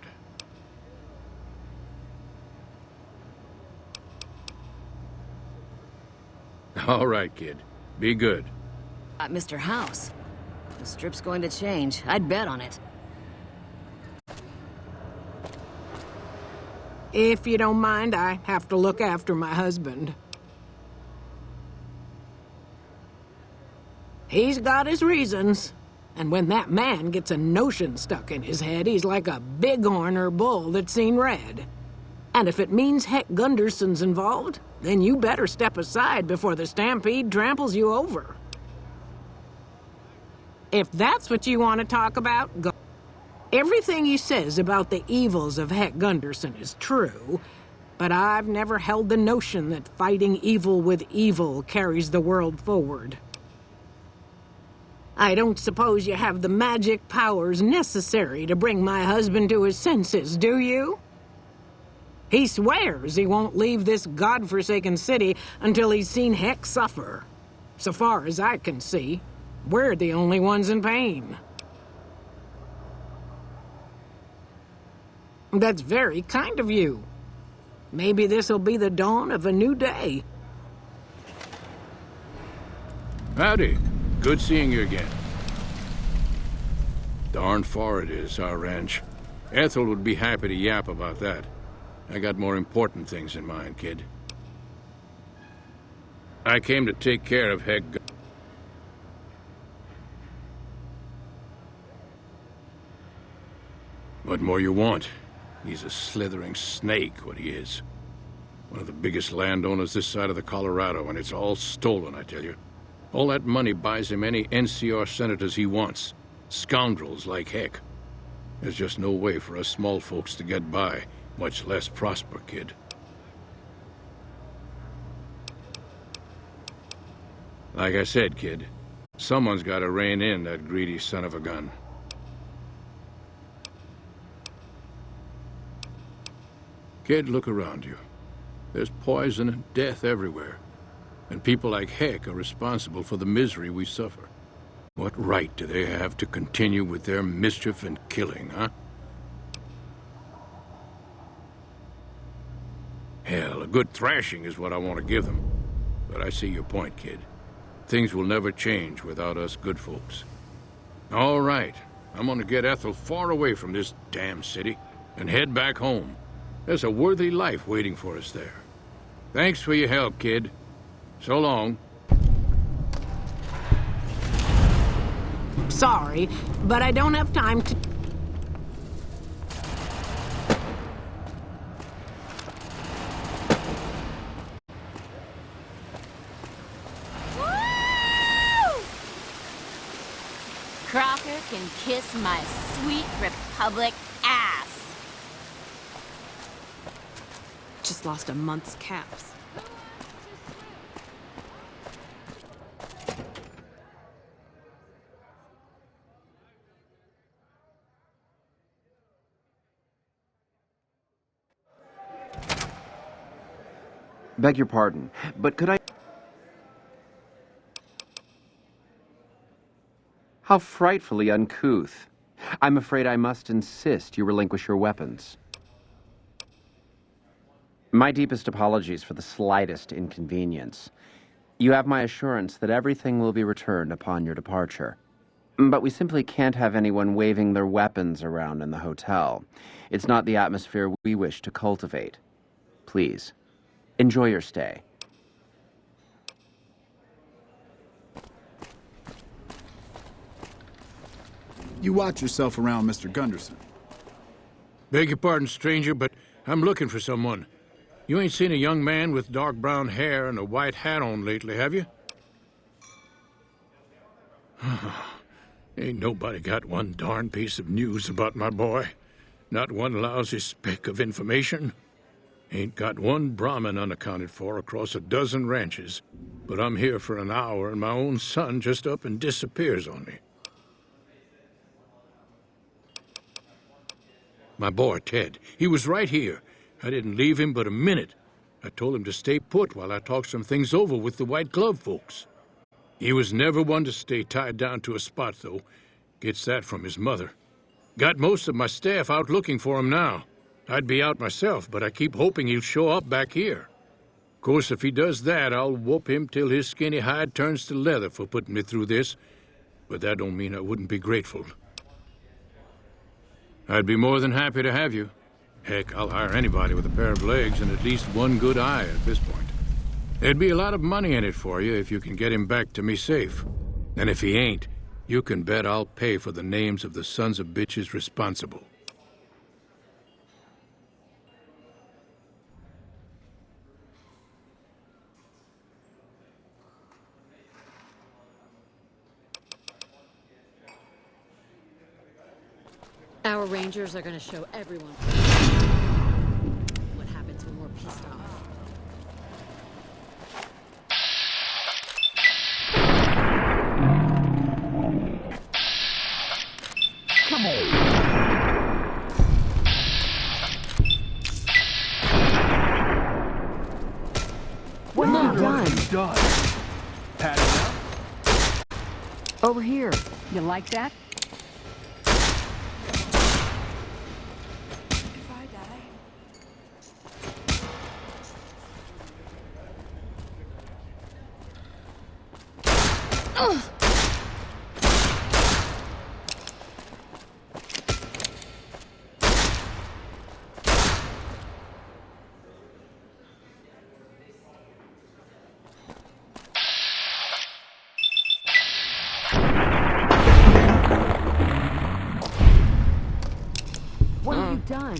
All right, kid. Be good. Mr. House. The strip's going to change. I'd bet on it. If you don't mind, I have to look after my husband. He's got his reasons. And when that man gets a notion stuck in his head, he's like a bighorn or bull that's seen red. And if it means Heck Gunderson's involved, then you better step aside before the stampede tramples you over. If that's what you want to talk about, go. Everything he says about the evils of Heck Gunderson is true, but I've never held the notion that fighting evil with evil carries the world forward. I don't suppose you have the magic powers necessary to bring my husband to his senses, do you? He swears he won't leave this godforsaken city until he's seen Heck suffer. So far as I can see, we're the only ones in pain. That's very kind of you. Maybe this'll be the dawn of a new day. Howdy. Good seeing you again. Darn far it is, our ranch. Ethel would be happy to yap about that. I got more important things in mind, kid. I came to take care of Heck. What more you want? He's a slithering snake, what he is. One of the biggest landowners this side of the Colorado, and it's all stolen, I tell you. All that money buys him any NCR senators he wants. Scoundrels like Heck. There's just no way for us small folks to get by, much less prosper, kid. Like I said, kid, someone's got to rein in that greedy son of a gun. Kid, look around you. There's poison and death everywhere. And people like Heck are responsible for the misery we suffer. What right do they have to continue with their mischief and killing, huh? Hell, a good thrashing is what I want to give them. But I see your point, kid. Things will never change without us good folks. All right, I'm gonna get Ethel far away from this damn city and head back home. There's a worthy life waiting for us there. Thanks for your help, kid. So long. Sorry, but I don't have time to... Crocker can kiss my sweet Republic ass. Just lost a month's caps. Beg your pardon, but could I... How frightfully uncouth. I'm afraid I must insist you relinquish your weapons. My deepest apologies for the slightest inconvenience. You have my assurance that everything will be returned upon your departure. But we simply can't have anyone waving their weapons around in the hotel. It's not the atmosphere we wish to cultivate. Please, enjoy your stay. You watch yourself around Mr. Gunderson. Beg your pardon, stranger, but I'm looking for someone. You ain't seen a young man with dark brown hair and a white hat on lately, have you? Ain't nobody got one darn piece of news about my boy. Not one lousy speck of information. Ain't got one Brahmin unaccounted for across a dozen ranches. But I'm here for an hour and my own son just up and disappears on me. My boy, Ted, he was right here. I didn't leave him but a minute. I told him to stay put while I talked some things over with the White Glove folks. He was never one to stay tied down to a spot, though. Gets that from his mother. Got most of my staff out looking for him now. I'd be out myself, but I keep hoping he'll show up back here. Of course, if he does that, I'll whoop him till his skinny hide turns to leather for putting me through this. But that don't mean I wouldn't be grateful. I'd be more than happy to have you. Heck, I'll hire anybody with a pair of legs and at least one good eye at this point. There'd be a lot of money in it for you if you can get him back to me safe. And if he ain't, you can bet I'll pay for the names of the sons of bitches responsible. Our rangers are gonna show everyone what happens when we're pissed off. Come on. What have you done? Pat it up. Over here. You like that? If I die... Ugh. What have you done?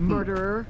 Murderer.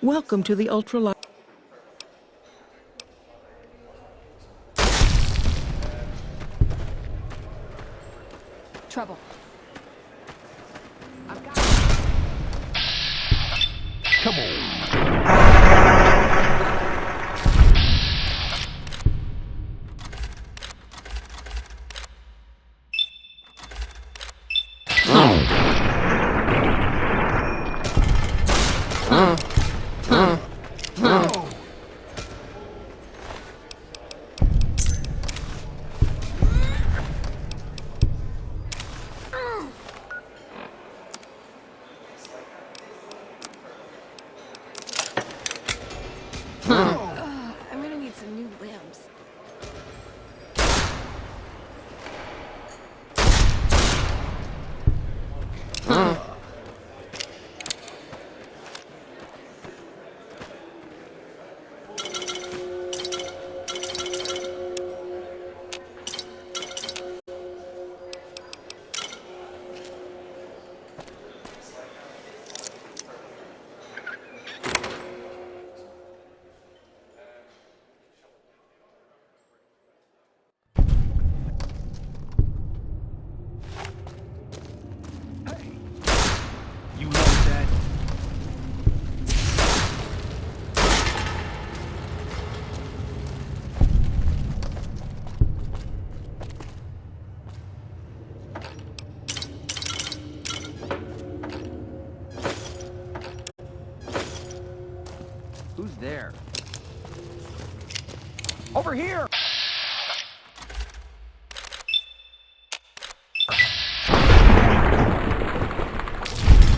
Welcome to the ultralight. Trouble. Come on. I'm gonna need some new limbs. You like that? Who's there? Over here!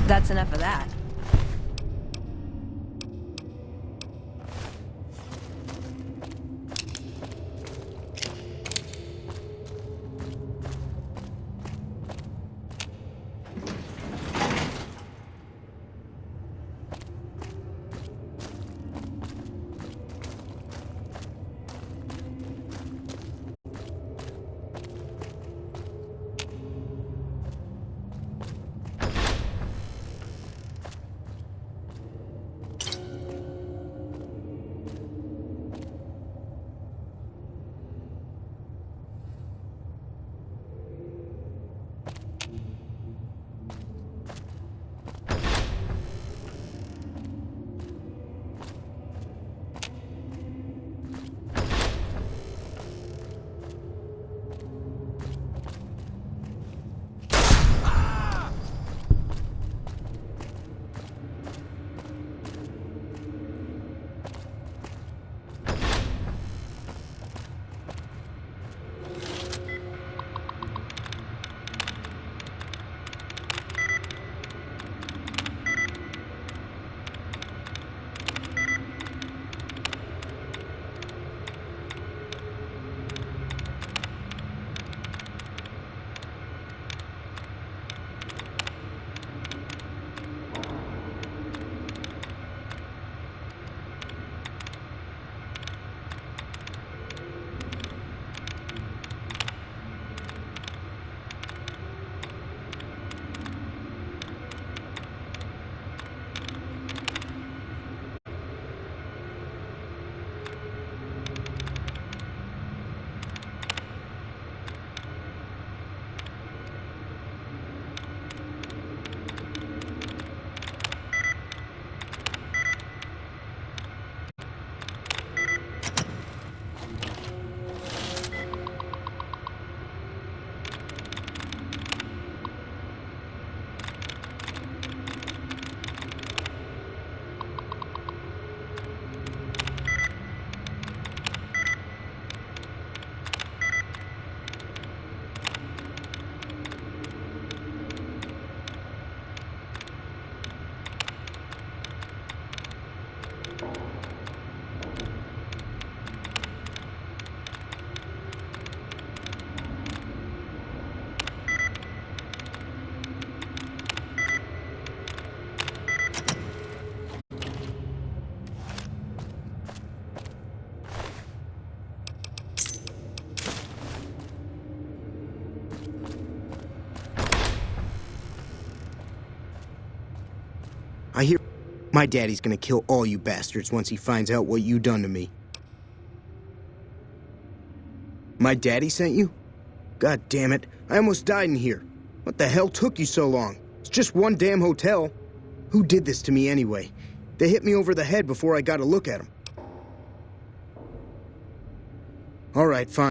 That's enough of that. I hear my daddy's gonna kill all you bastards once he finds out what you done to me. My daddy sent you? God damn it, I almost died in here. What the hell took you so long? It's just one damn hotel. Who did this to me anyway? They hit me over the head before I got a look at them. All right, fine.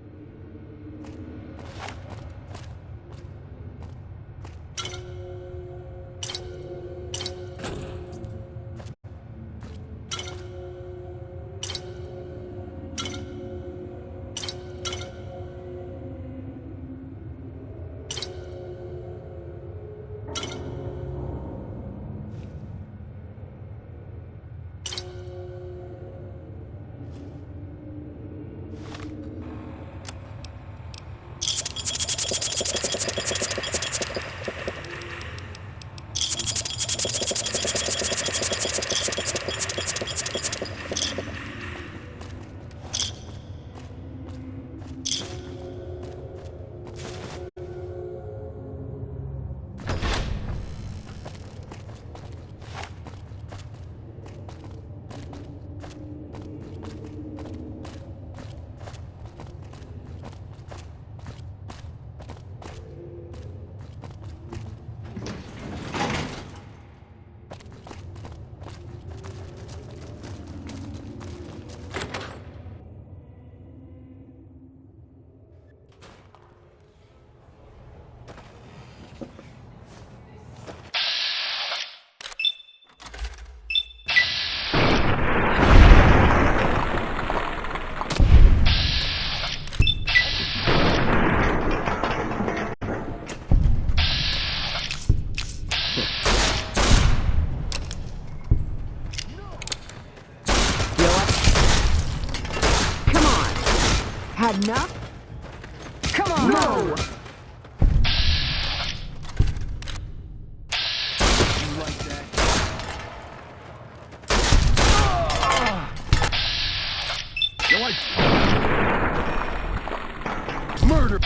Had enough? Come on! No! You like that? You like murder?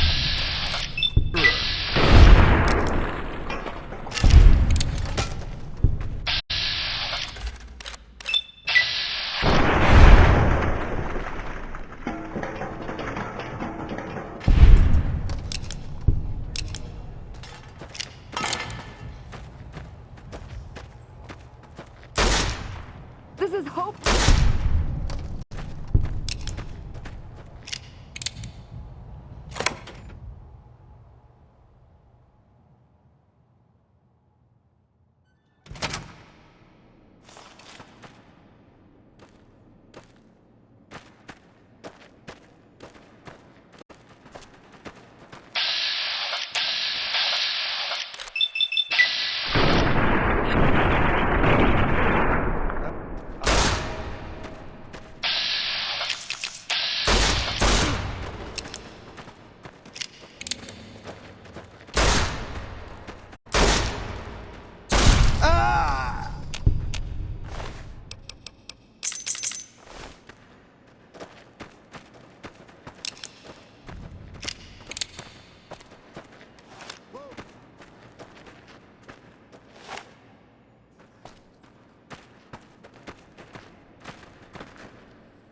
This is hope.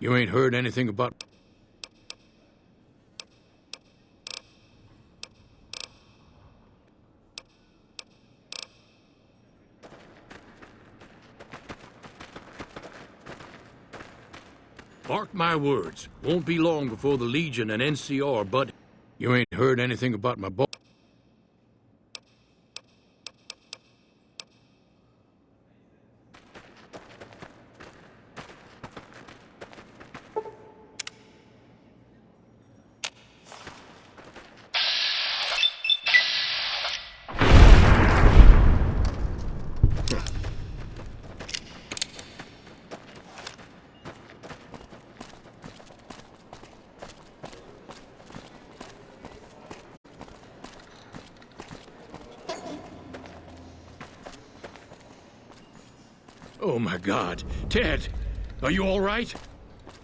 You ain't heard anything about... Mark my words, won't be long before the Legion and NCR, but you ain't heard anything about my boss. Oh my God. Ted, are you all right?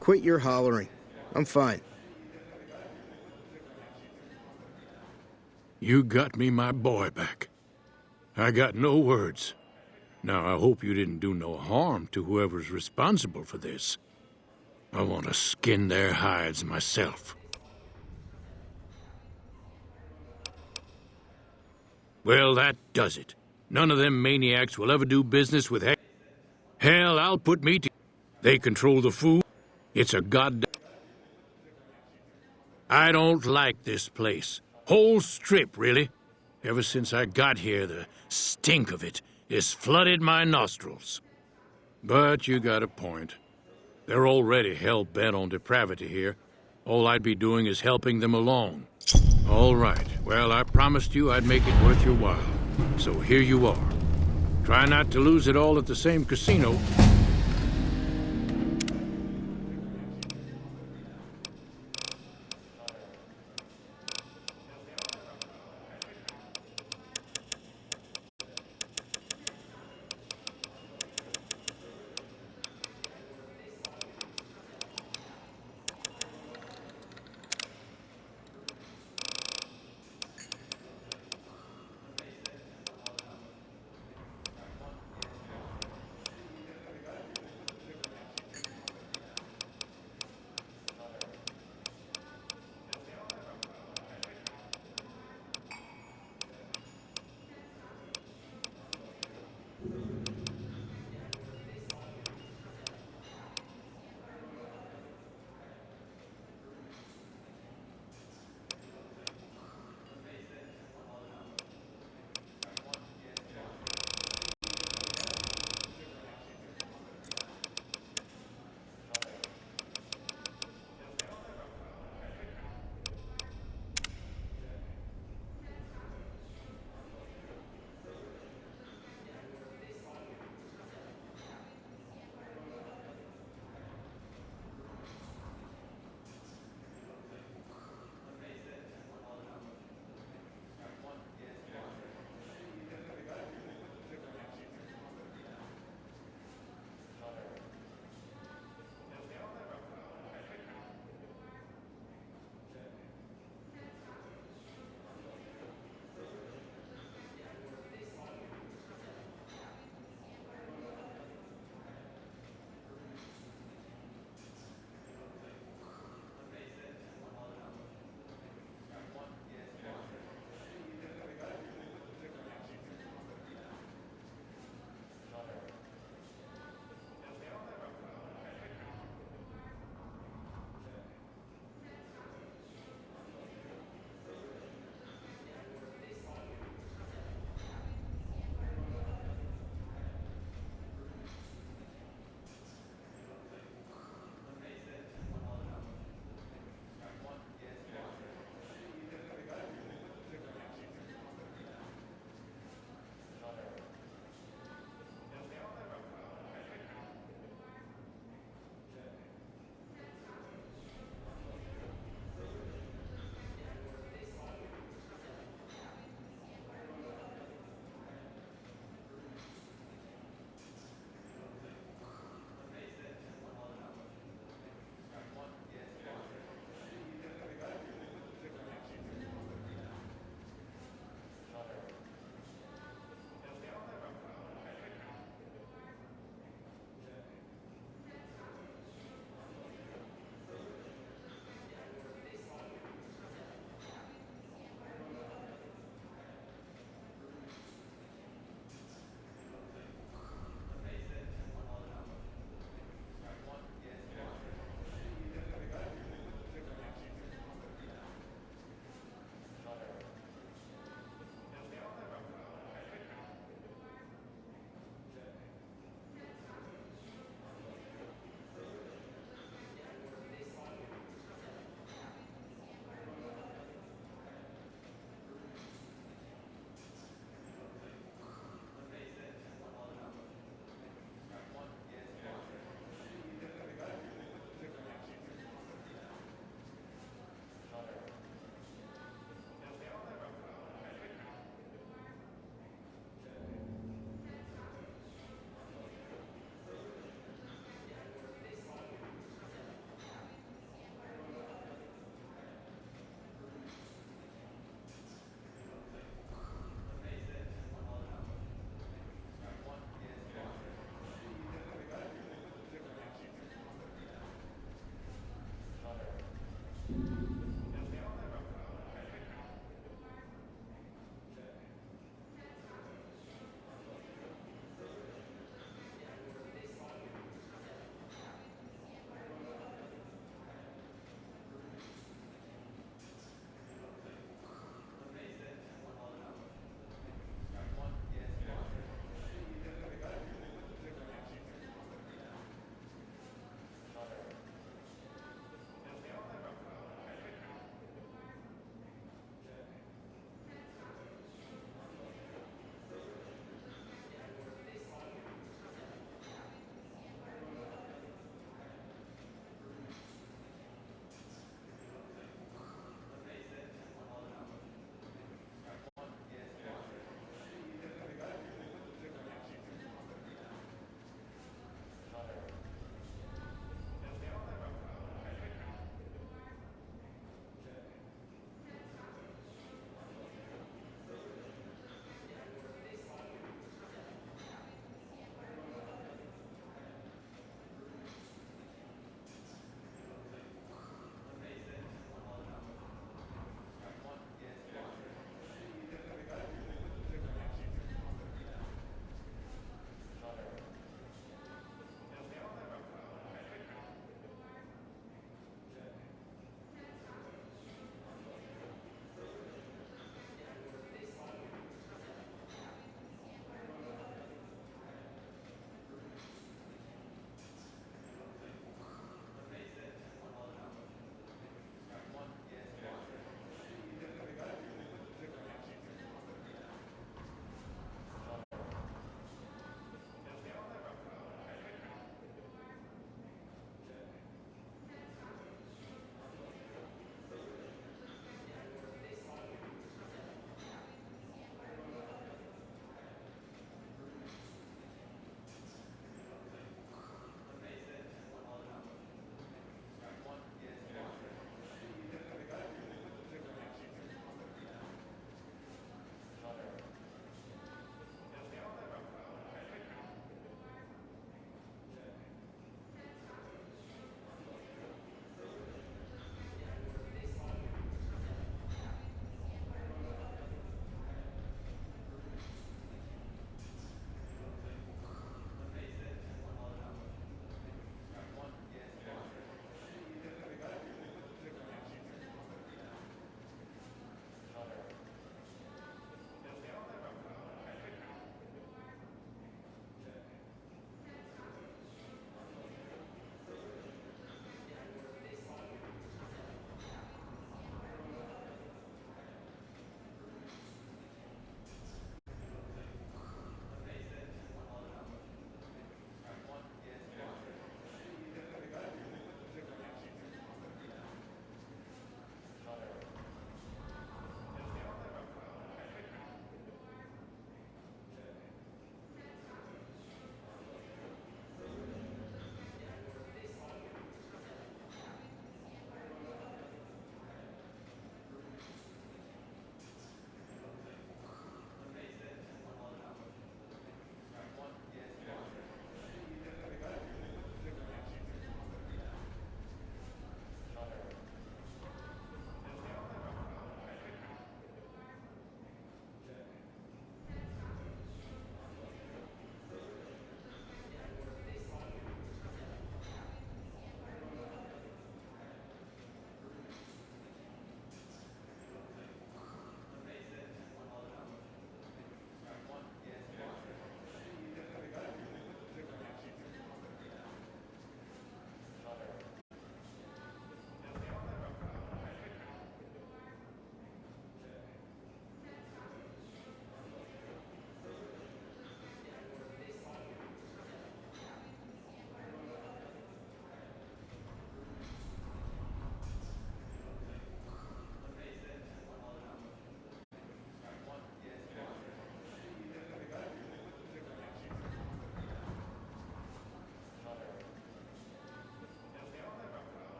Quit your hollering. I'm fine. You got me my boy back. I got no words. Now, I hope you didn't do no harm to whoever's responsible for this. I want to skin their hides myself. Well, that does it. None of them maniacs will ever do business with Heck. Hell, I'll put me to... They control the food. It's a goddamn... I don't like this place. Whole strip, really. Ever since I got here, the stink of it has flooded my nostrils. But you got a point. They're already hell-bent on depravity here. All I'd be doing is helping them along. All right. Well, I promised you I'd make it worth your while. So here you are. Try not to lose it all at the same casino.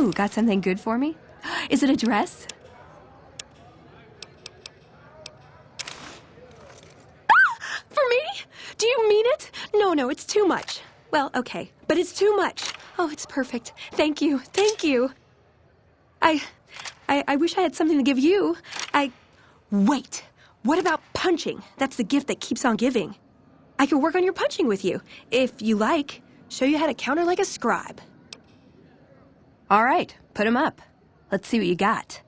Ooh, got something good for me? Is it a dress? Ah! For me? Do you mean it? No, it's too much. Well, okay, but it's too much. Oh, it's perfect. Thank you, thank you. I wish I had something to give you. Wait, what about punching? That's the gift that keeps on giving. I could work on your punching with you, if you like. Show you how to counter like a scribe. All right, put 'em up. Let's see what you got.